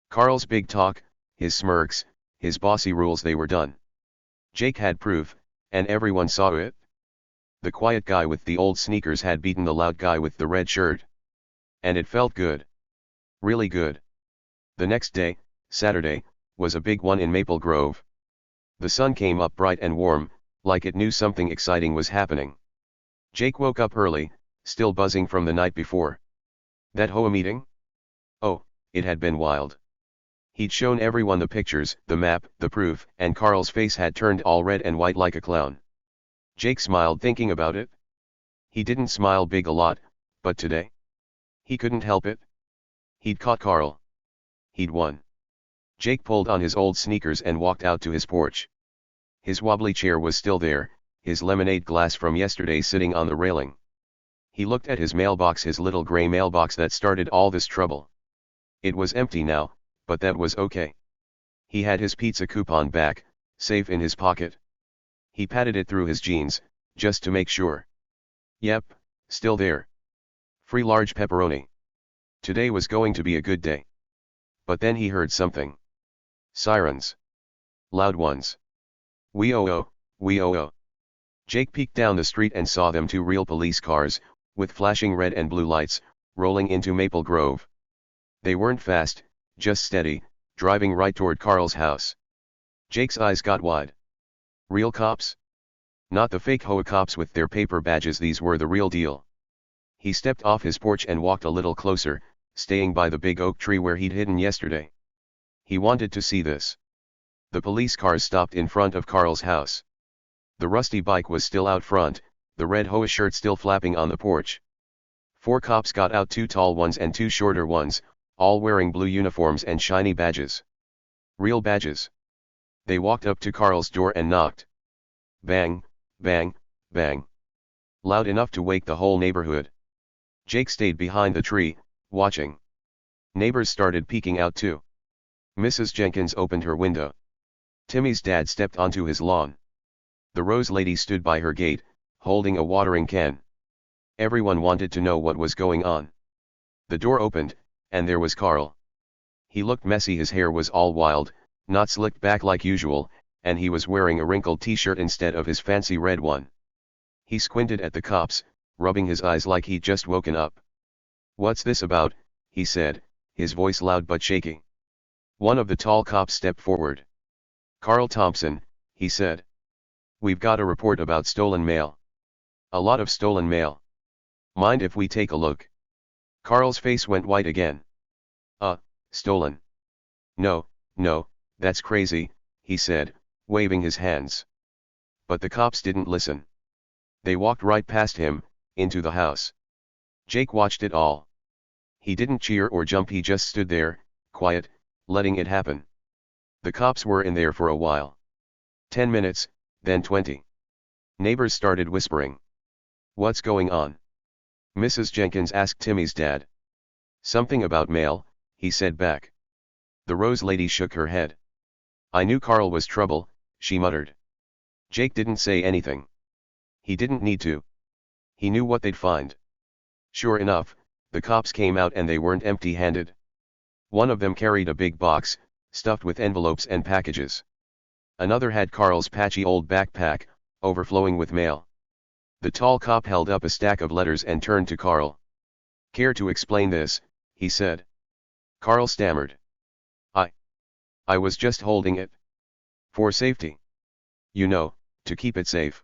Carl's big talk, his smirks, his bossy rules, they were done. Jake had proof, and everyone saw it. The quiet guy with the old sneakers had beaten the loud guy with the red shirt. And it felt good. Really good. The next day, Saturday, was a big one in Maple Grove. The sun came up bright and warm, like it knew something exciting was happening. Jake woke up early, still buzzing from the night before. That HOA meeting? Oh, it had been wild. He'd shown everyone the pictures, the map, the proof, and Carl's face had turned all red and white like a clown. Jake smiled thinking about it. He didn't smile big a lot, but today? He couldn't help it. He'd caught Carl. He'd won. Jake pulled on his old sneakers and walked out to his porch. His wobbly chair was still there, his lemonade glass from yesterday sitting on the railing. He looked at his mailbox, his little gray mailbox that started all this trouble. It was empty now, but that was okay. He had his pizza coupon back, safe in his pocket. He patted it through his jeans, just to make sure. Yep, still there. Free large pepperoni. Today was going to be a good day. But then he heard something. Sirens. Loud ones. Wee-oh-oh, wee-oh-oh. Jake peeked down the street and saw them, 2 real police cars, with flashing red and blue lights, rolling into Maple Grove. They weren't fast, just steady, driving right toward Carl's house. Jake's eyes got wide. Real cops? Not the fake HOA cops with their paper badges, these were the real deal. He stepped off his porch and walked a little closer, staying by the big oak tree where he'd hidden yesterday. He wanted to see this. The police cars stopped in front of Carl's house. The rusty bike was still out front, the red HOA shirt still flapping on the porch. 4 cops got out, 2 tall ones and 2 shorter ones, all wearing blue uniforms and shiny badges. Real badges. They walked up to Carl's door and knocked. Bang, bang, bang. Loud enough to wake the whole neighborhood. Jake stayed behind the tree, watching. Neighbors started peeking out too. Mrs. Jenkins opened her window. Timmy's dad stepped onto his lawn. The Rose lady stood by her gate, holding a watering can. Everyone wanted to know what was going on. The door opened, and there was Carl. He looked messy, his hair was all wild, not slicked back like usual, and he was wearing a wrinkled t-shirt instead of his fancy red one. He squinted at the cops, rubbing his eyes like he'd just woken up. "What's this about?" he said, his voice loud but shaky. One of the tall cops stepped forward. "Carl Thompson," he said. "We've got a report about stolen mail. A lot of stolen mail. Mind if we take a look?" Carl's face went white again. Stolen. No, that's crazy," he said, waving his hands. But the cops didn't listen. They walked right past him, into the house. Jake watched it all. He didn't cheer or jump, he just stood there, quiet, letting it happen. The cops were in there for a while. 10 minutes, then 20. Neighbors started whispering. "What's going on?" Mrs. Jenkins asked Timmy's dad. "Something about mail," he said back. The Rose lady shook her head. "I knew Carl was trouble," she muttered. Jake didn't say anything. He didn't need to. He knew what they'd find. Sure enough, the cops came out and they weren't empty-handed. One of them carried a big box, stuffed with envelopes and packages. Another had Carl's patchy old backpack, overflowing with mail. The tall cop held up a stack of letters and turned to Carl. "Care to explain this?" he said. Carl stammered. I was just holding it. For safety. You know, to keep it safe."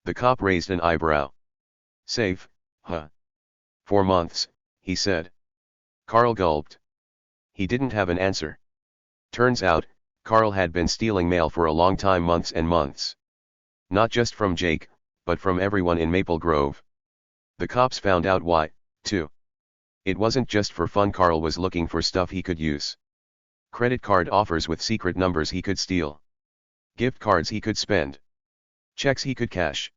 The cop raised an eyebrow. "Safe, huh?" "For months," he said. Carl gulped. He didn't have an answer. Turns out, Carl had been stealing mail for a long time, months and months. Not just from Jake, but from everyone in Maple Grove. The cops found out why, too. It wasn't just for fun. Carl was looking for stuff he could use. Credit card offers with secret numbers he could steal. Gift cards he could spend. Checks he could cash.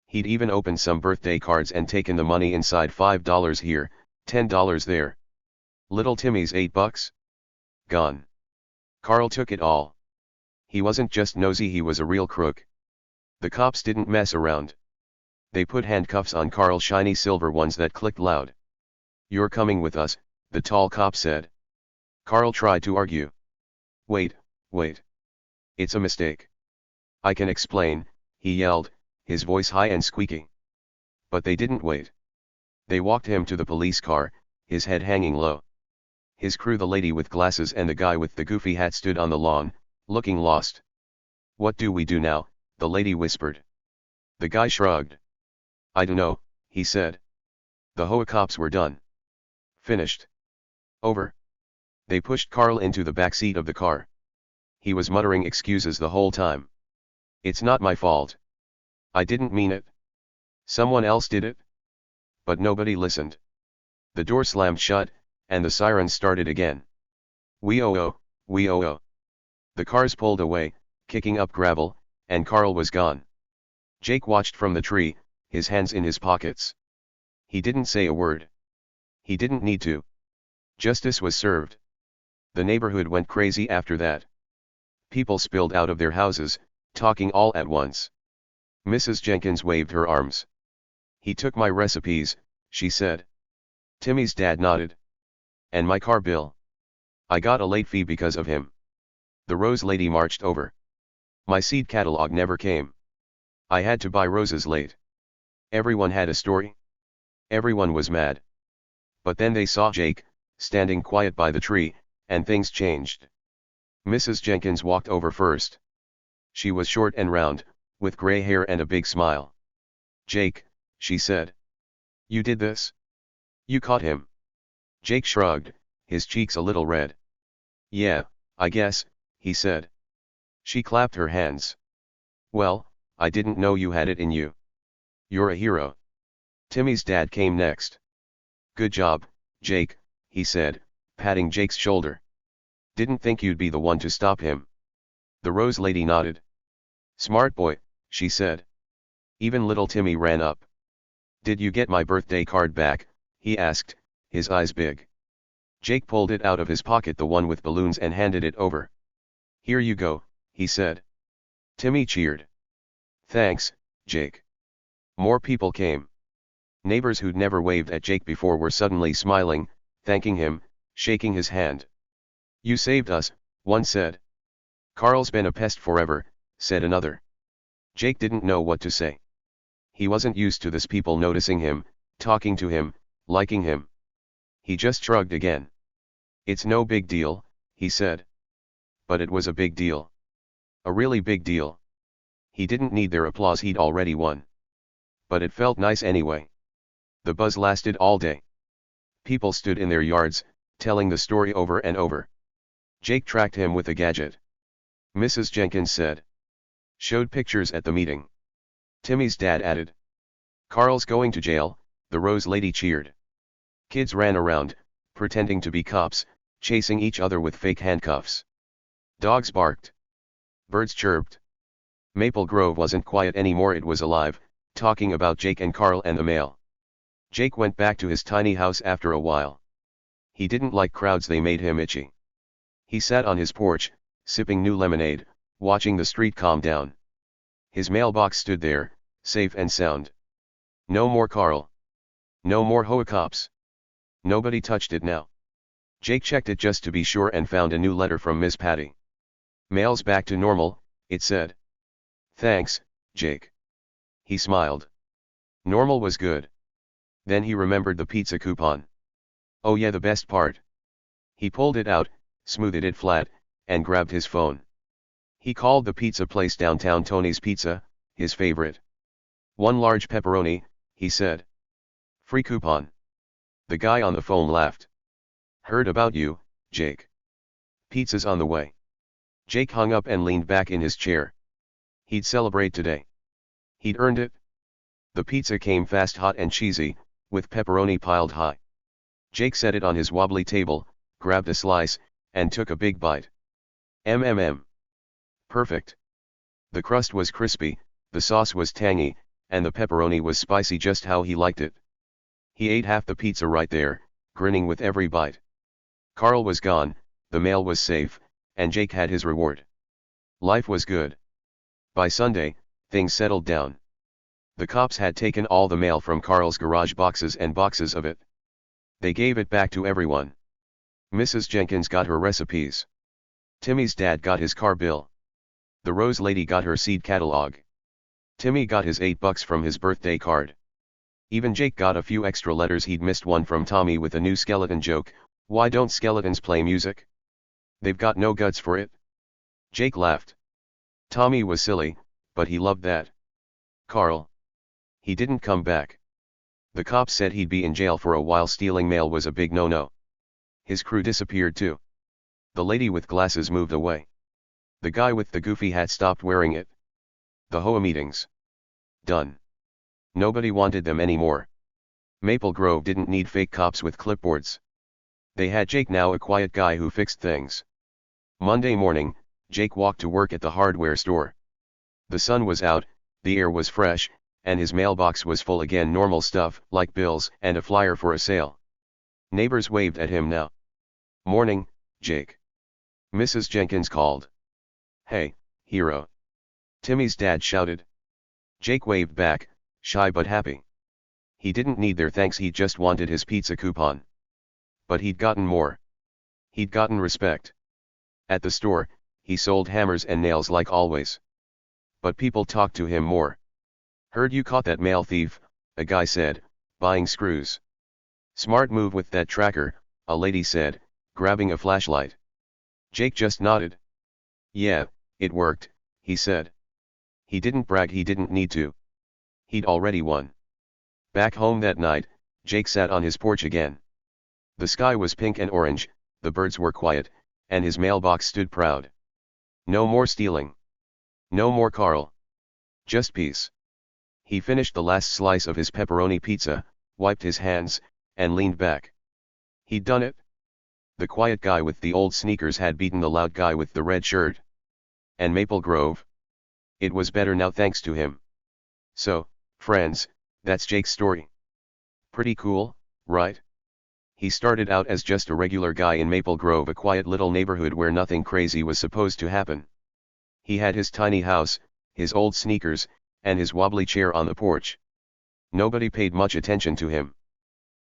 He'd even opened some birthday cards and taken the money inside, $5 here, $10 there. Little Timmy's $8. Gone. Carl took it all. He wasn't just nosy, he was a real crook. The cops didn't mess around. They put handcuffs on Carl, shiny silver ones that clicked loud. "You're coming with us," the tall cop said. Carl tried to argue. Wait. It's a mistake. "I can explain," he yelled, his voice high and squeaky. But they didn't wait. They walked him to the police car, his head hanging low. His crew, the lady with glasses and the guy with the goofy hat, stood on the lawn, looking lost. "What do we do now?" the lady whispered. The guy shrugged. "I dunno," he said. The HOA cops were done. Finished. Over. They pushed Carl into the back seat of the car. He was muttering excuses the whole time. "It's not my fault. I didn't mean it. Someone else did it." But nobody listened. The door slammed shut, and the siren started again. Wee-oh-oh, wee-oh-oh. The cars pulled away, kicking up gravel, and Carl was gone. Jake watched from the tree, his hands in his pockets. He didn't say a word. He didn't need to. Justice was served. The neighborhood went crazy after that. People spilled out of their houses, talking all at once. Mrs. Jenkins waved her arms. "He took my recipes," she said. Timmy's dad nodded. "And my car bill. I got a late fee because of him." The rose lady marched over. "My seed catalog never came. I had to buy roses late." Everyone had a story. Everyone was mad. But then they saw Jake, standing quiet by the tree, and things changed. Mrs. Jenkins walked over first. She was short and round, with gray hair and a big smile. "Jake," she said. "You did this? You caught him?" Jake shrugged, his cheeks a little red. "Yeah, I guess," he said. She clapped her hands. "Well, I didn't know you had it in you. You're a hero." Timmy's dad came next. "Good job, Jake," he said, patting Jake's shoulder. "Didn't think you'd be the one to stop him." The rose lady nodded. "Smart boy," she said. Even little Timmy ran up. "Did you get my birthday card back?" he asked, his eyes big. Jake pulled it out of his pocket, the one with balloons, and handed it over. "Here you go," he said. Timmy cheered. "Thanks, Jake." More people came. Neighbors who'd never waved at Jake before were suddenly smiling, thanking him, shaking his hand. "You saved us," one said. "Carl's been a pest forever," said another. Jake didn't know what to say. He wasn't used to this people noticing him, talking to him, liking him. He just shrugged again. "It's no big deal," he said. But it was a big deal. A really big deal. He didn't need their applause, he'd already won. But it felt nice anyway. The buzz lasted all day. People stood in their yards, telling the story over and over. Jake tracked him with a gadget. Mrs. Jenkins said. Showed pictures at the meeting. Timmy's dad added. "Carl's going to jail," the rose lady cheered. Kids ran around, pretending to be cops, chasing each other with fake handcuffs. Dogs barked. Birds chirped. Maple Grove wasn't quiet anymore, it was alive, talking about Jake and Carl and the mail. Jake went back to his tiny house after a while. He didn't like crowds, they made him itchy. He sat on his porch, sipping new lemonade, watching the street calm down. His mailbox stood there, safe and sound. No more Carl. No more HOA cops. Nobody touched it now. Jake checked it just to be sure and found a new letter from Miss Patty. "Mail's back to normal," it said. "Thanks, Jake." He smiled. Normal was good. Then he remembered the pizza coupon. Oh yeah, the best part. He pulled it out, smoothed it flat, and grabbed his phone. He called the pizza place downtown, Tony's Pizza, his favorite. "1 large pepperoni," he said. "Free coupon." The guy on the phone laughed. "Heard about you, Jake. Pizza's on the way." Jake hung up and leaned back in his chair. He'd celebrate today. He'd earned it. The pizza came fast, hot and cheesy, with pepperoni piled high. Jake set it on his wobbly table, grabbed a slice, and took a big bite. Mmm. Perfect. The crust was crispy, the sauce was tangy, and the pepperoni was spicy, just how he liked it. He ate half the pizza right there, grinning with every bite. Carl was gone, the mail was safe, and Jake had his reward. Life was good. By Sunday, things settled down. The cops had taken all the mail from Carl's garage, boxes and boxes of it. They gave it back to everyone. Mrs. Jenkins got her recipes. Timmy's dad got his car bill. The Rose lady got her seed catalog. Timmy got his $8 from his birthday card. Even Jake got a few extra letters. He'd missed one from Tommy with a new skeleton joke: "Why don't skeletons play music? They've got no guts for it." Jake laughed. Tommy was silly, but he loved that. Carl. He didn't come back. The cops said he'd be in jail for a while. Stealing mail was a big no-no. His crew disappeared too. The lady with glasses moved away. The guy with the goofy hat stopped wearing it. The HOA meetings. Done. Nobody wanted them anymore. Maple Grove didn't need fake cops with clipboards. They had Jake now, a quiet guy who fixed things. Monday morning, Jake walked to work at the hardware store. The sun was out, the air was fresh, and his mailbox was full again. Normal stuff, like bills and a flyer for a sale. Neighbors waved at him now. "Morning, Jake." Mrs. Jenkins called. "Hey, hero." Timmy's dad shouted. Jake waved back, shy but happy. He didn't need their thanks, he just wanted his pizza coupon. But he'd gotten more. He'd gotten respect. At the store, he sold hammers and nails like always. But people talked to him more. "Heard you caught that mail thief," a guy said, "buying screws." "Smart move with that tracker," a lady said, grabbing a flashlight. Jake just nodded. "Yeah, it worked," he said. He didn't brag, he didn't need to. He'd already won. Back home that night, Jake sat on his porch again. The sky was pink and orange, the birds were quiet, and his mailbox stood proud. No more stealing. No more Carl. Just peace. He finished the last slice of his pepperoni pizza, wiped his hands, and leaned back. He'd done it. The quiet guy with the old sneakers had beaten the loud guy with the red shirt. And Maple Grove? It was better now thanks to him. So, friends, that's Jake's story. Pretty cool, right? He started out as just a regular guy in Maple Grove, a quiet little neighborhood where nothing crazy was supposed to happen. He had his tiny house, his old sneakers, and his wobbly chair on the porch. Nobody paid much attention to him.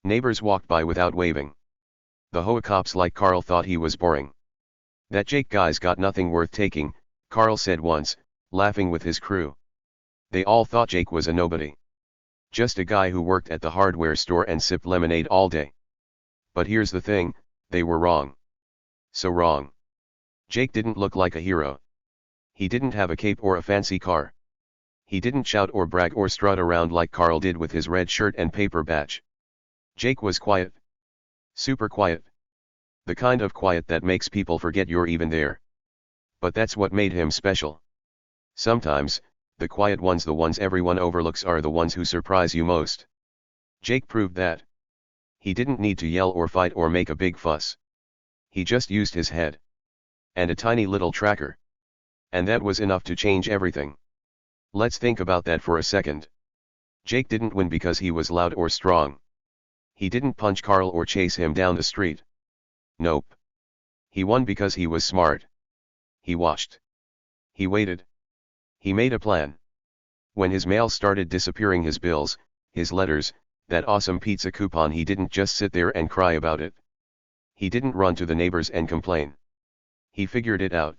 Neighbors walked by without waving. The HOA cops like Carl thought he was boring. "That Jake guy's got nothing worth taking," Carl said once, laughing with his crew. They all thought Jake was a nobody. Just a guy who worked at the hardware store and sipped lemonade all day. But here's the thing, they were wrong. So wrong. Jake didn't look like a hero. He didn't have a cape or a fancy car. He didn't shout or brag or strut around like Carl did with his red shirt and paper badge. Jake was quiet. Super quiet. The kind of quiet that makes people forget you're even there. But that's what made him special. Sometimes, the quiet ones, the ones everyone overlooks, are the ones who surprise you most. Jake proved that. He didn't need to yell or fight or make a big fuss. He just used his head. And a tiny little tracker. And that was enough to change everything. Let's think about that for a second. Jake didn't win because he was loud or strong. He didn't punch Carl or chase him down the street. Nope. He won because he was smart. He watched. He waited. He made a plan. When his mail started disappearing, his bills, his letters, that awesome pizza coupon, he didn't just sit there and cry about it. He didn't run to the neighbors and complain. He figured it out.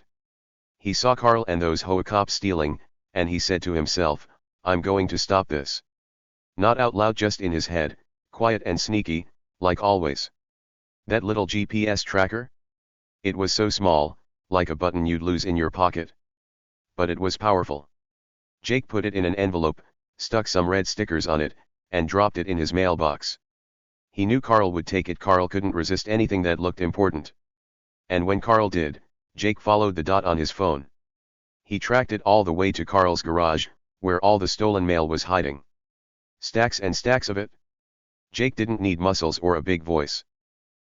He saw Carl and those HOA cops stealing, and he said to himself, "I'm going to stop this." Not out loud, just in his head, quiet and sneaky, like always. That little GPS tracker? It was so small, like a button you'd lose in your pocket. But it was powerful. Jake put it in an envelope, stuck some red stickers on it, and dropped it in his mailbox. He knew Carl would take it. Carl couldn't resist anything that looked important. And when Carl did, Jake followed the dot on his phone. He tracked it all the way to Carl's garage, where all the stolen mail was hiding. Stacks and stacks of it. Jake didn't need muscles or a big voice.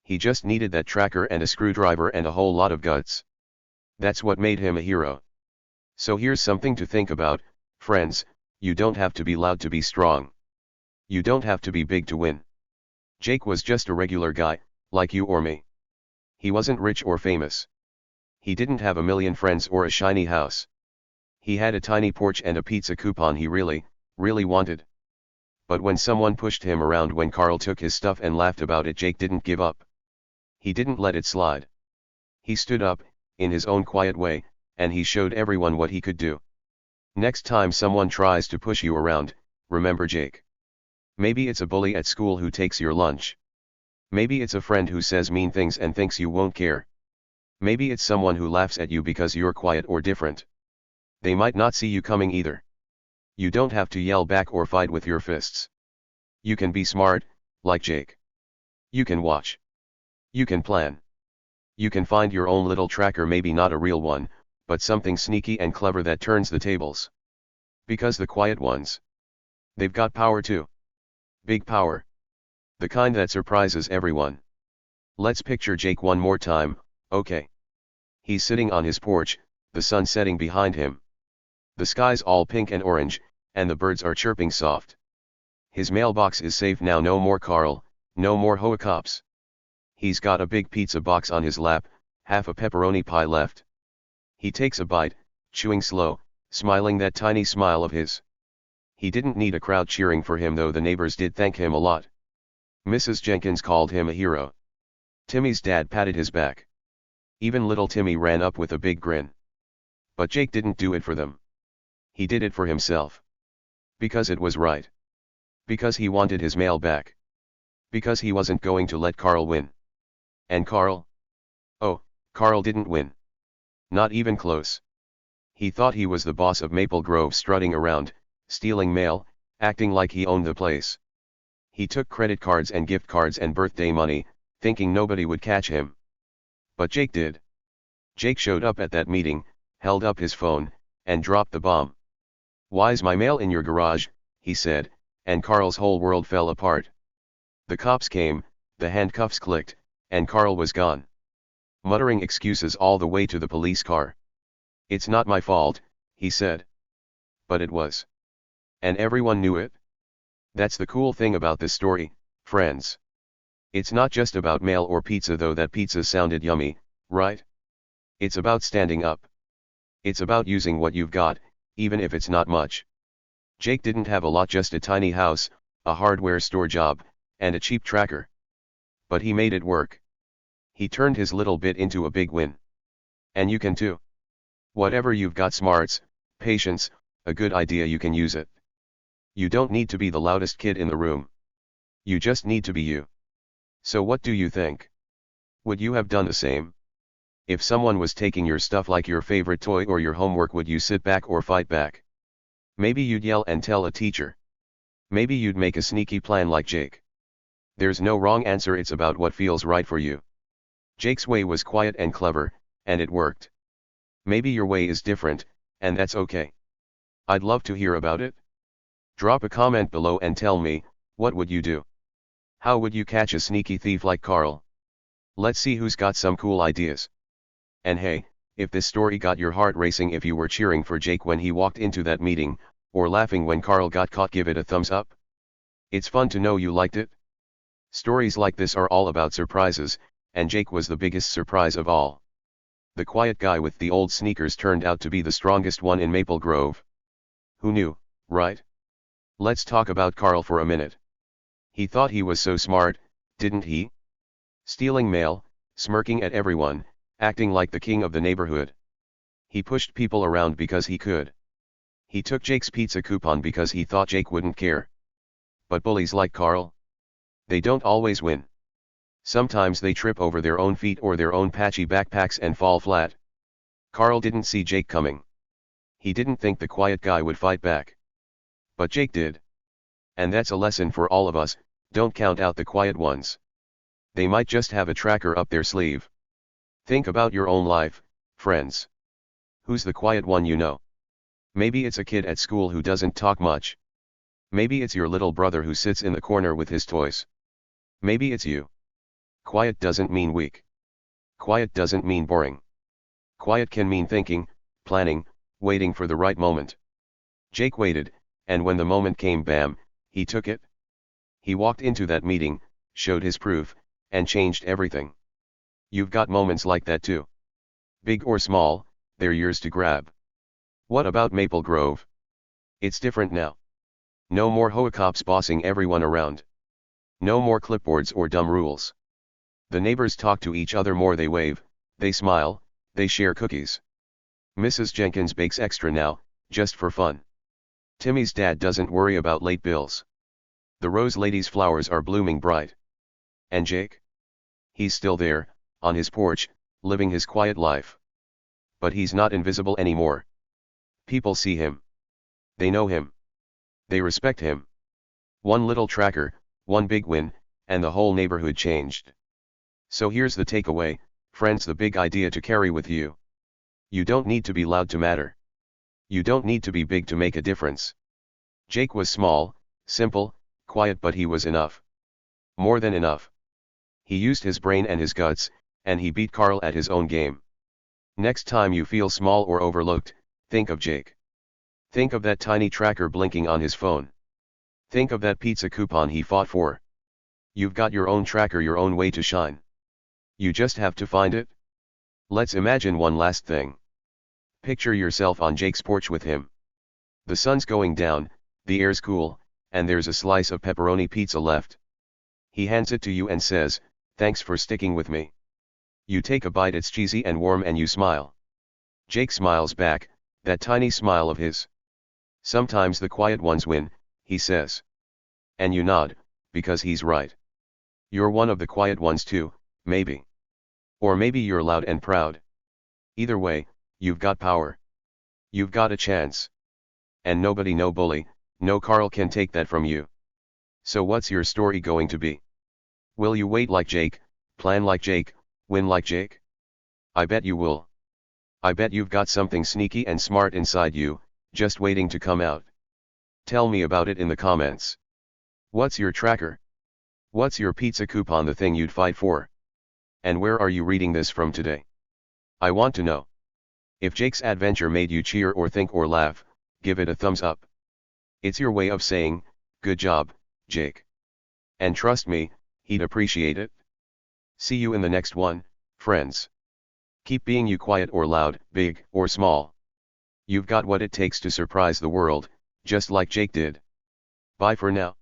He just needed that tracker and a screwdriver and a whole lot of guts. That's what made him a hero. So here's something to think about, friends: you don't have to be loud to be strong. You don't have to be big to win. Jake was just a regular guy, like you or me. He wasn't rich or famous. He didn't have a million friends or a shiny house. He had a tiny porch and a pizza coupon. He really, Really wanted. But when someone pushed him around when Carl took his stuff and laughed about it, Jake didn't give up. He didn't let it slide. He stood up, in his own quiet way, and he showed everyone what he could do. Next time someone tries to push you around, remember Jake. Maybe it's a bully at school who takes your lunch. Maybe it's a friend who says mean things and thinks you won't care. Maybe it's someone who laughs at you because you're quiet or different. They might not see you coming either. You don't have to yell back or fight with your fists. You can be smart, like Jake. You can watch. You can plan. You can find your own little tracker, maybe not a real one, but something sneaky and clever that turns the tables. Because the quiet ones, they've got power too. Big power. The kind that surprises everyone. Let's picture Jake one more time, okay? He's sitting on his porch, the sun setting behind him. The sky's all pink and orange, and the birds are chirping soft. His mailbox is safe now, no more Carl, no more HOA cops. He's got a big pizza box on his lap, half a pepperoni pie left. He takes a bite, chewing slow, smiling that tiny smile of his. He didn't need a crowd cheering for him, though the neighbors did thank him a lot. Mrs. Jenkins called him a hero. Timmy's dad patted his back. Even little Timmy ran up with a big grin. But Jake didn't do it for them. He did it for himself. Because it was right. Because he wanted his mail back. Because he wasn't going to let Carl win. And Carl? Oh, Carl didn't win. Not even close. He thought he was the boss of Maple Grove, strutting around, stealing mail, acting like he owned the place. He took credit cards and gift cards and birthday money, thinking nobody would catch him. But Jake did. Jake showed up at that meeting, held up his phone, and dropped the bomb. "Why's my mail in your garage?" he said, and Carl's whole world fell apart. The cops came, the handcuffs clicked, and Carl was gone. Muttering excuses all the way to the police car. "It's not my fault," he said. But it was. And everyone knew it. That's the cool thing about this story, friends. It's not just about mail or pizza, though that pizza sounded yummy, right? It's about standing up. It's about using what you've got, even if it's not much. Jake didn't have a lot, just a tiny house, a hardware store job, and a cheap tracker. But he made it work. He turned his little bit into a big win. And you can too. Whatever you've got, smarts, patience, a good idea, you can use it. You don't need to be the loudest kid in the room. You just need to be you. So what do you think? Would you have done the same? If someone was taking your stuff, like your favorite toy or your homework, would you sit back or fight back? Maybe you'd yell and tell a teacher. Maybe you'd make a sneaky plan like Jake. There's no wrong answer, it's about what feels right for you. Jake's way was quiet and clever, and it worked. Maybe your way is different, and that's okay. I'd love to hear about it. Drop a comment below and tell me, what would you do? How would you catch a sneaky thief like Carl? Let's see who's got some cool ideas. And hey, if this story got your heart racing, if you were cheering for Jake when he walked into that meeting, or laughing when Carl got caught, give it a thumbs up. It's fun to know you liked it. Stories like this are all about surprises, and Jake was the biggest surprise of all. The quiet guy with the old sneakers turned out to be the strongest one in Maple Grove. Who knew, right? Let's talk about Carl for a minute. He thought he was so smart, didn't he? Stealing mail, smirking at everyone, acting like the king of the neighborhood. He pushed people around because he could. He took Jake's pizza coupon because he thought Jake wouldn't care. But bullies like Carl? They don't always win. Sometimes they trip over their own feet or their own patchy backpacks and fall flat. Carl didn't see Jake coming. He didn't think the quiet guy would fight back. But Jake did. And that's a lesson for all of us: don't count out the quiet ones. They might just have a tracker up their sleeve. Think about your own life, friends. Who's the quiet one you know? Maybe it's a kid at school who doesn't talk much. Maybe it's your little brother who sits in the corner with his toys. Maybe it's you. Quiet doesn't mean weak. Quiet doesn't mean boring. Quiet can mean thinking, planning, waiting for the right moment. Jake waited, and when the moment came, bam, he took it. He walked into that meeting, showed his proof, and changed everything. You've got moments like that too. Big or small, they're yours to grab. What about Maple Grove? It's different now. No more HOA cops bossing everyone around. No more clipboards or dumb rules. The neighbors talk to each other more, they wave, they smile, they share cookies. Mrs. Jenkins bakes extra now, just for fun. Timmy's dad doesn't worry about late bills. The Rose Lady's flowers are blooming bright. And Jake? He's still there, on his porch, living his quiet life. But he's not invisible anymore. People see him. They know him. They respect him. One little tracker, one big win, and the whole neighborhood changed. So here's the takeaway, friends, the big idea to carry with you. You don't need to be loud to matter. You don't need to be big to make a difference. Jake was small, simple, quiet, but he was enough. More than enough. He used his brain and his guts, and he beat Carl at his own game. Next time you feel small or overlooked, think of Jake. Think of that tiny tracker blinking on his phone. Think of that pizza coupon he fought for. You've got your own tracker, your own way to shine. You just have to find it. Let's imagine one last thing. Picture yourself on Jake's porch with him. The sun's going down, the air's cool, and there's a slice of pepperoni pizza left. He hands it to you and says, "Thanks for sticking with me." You take a bite, it's cheesy and warm, and you smile. Jake smiles back, that tiny smile of his. "Sometimes the quiet ones win," he says. And you nod, because he's right. You're one of the quiet ones too, maybe. Or maybe you're loud and proud. Either way, you've got power. You've got a chance. And nobody, no bully, no Carl can take that from you. So what's your story going to be? Will you wait like Jake, plan like Jake, win like Jake? I bet you will. I bet you've got something sneaky and smart inside you, just waiting to come out. Tell me about it in the comments. What's your tracker? What's your pizza coupon, the thing you'd fight for? And where are you reading this from today? I want to know. If Jake's adventure made you cheer or think or laugh, give it a thumbs up. It's your way of saying, "Good job, Jake." And trust me, he'd appreciate it. See you in the next one, friends. Keep being you, quiet or loud, big or small. You've got what it takes to surprise the world, just like Jake did. Bye for now.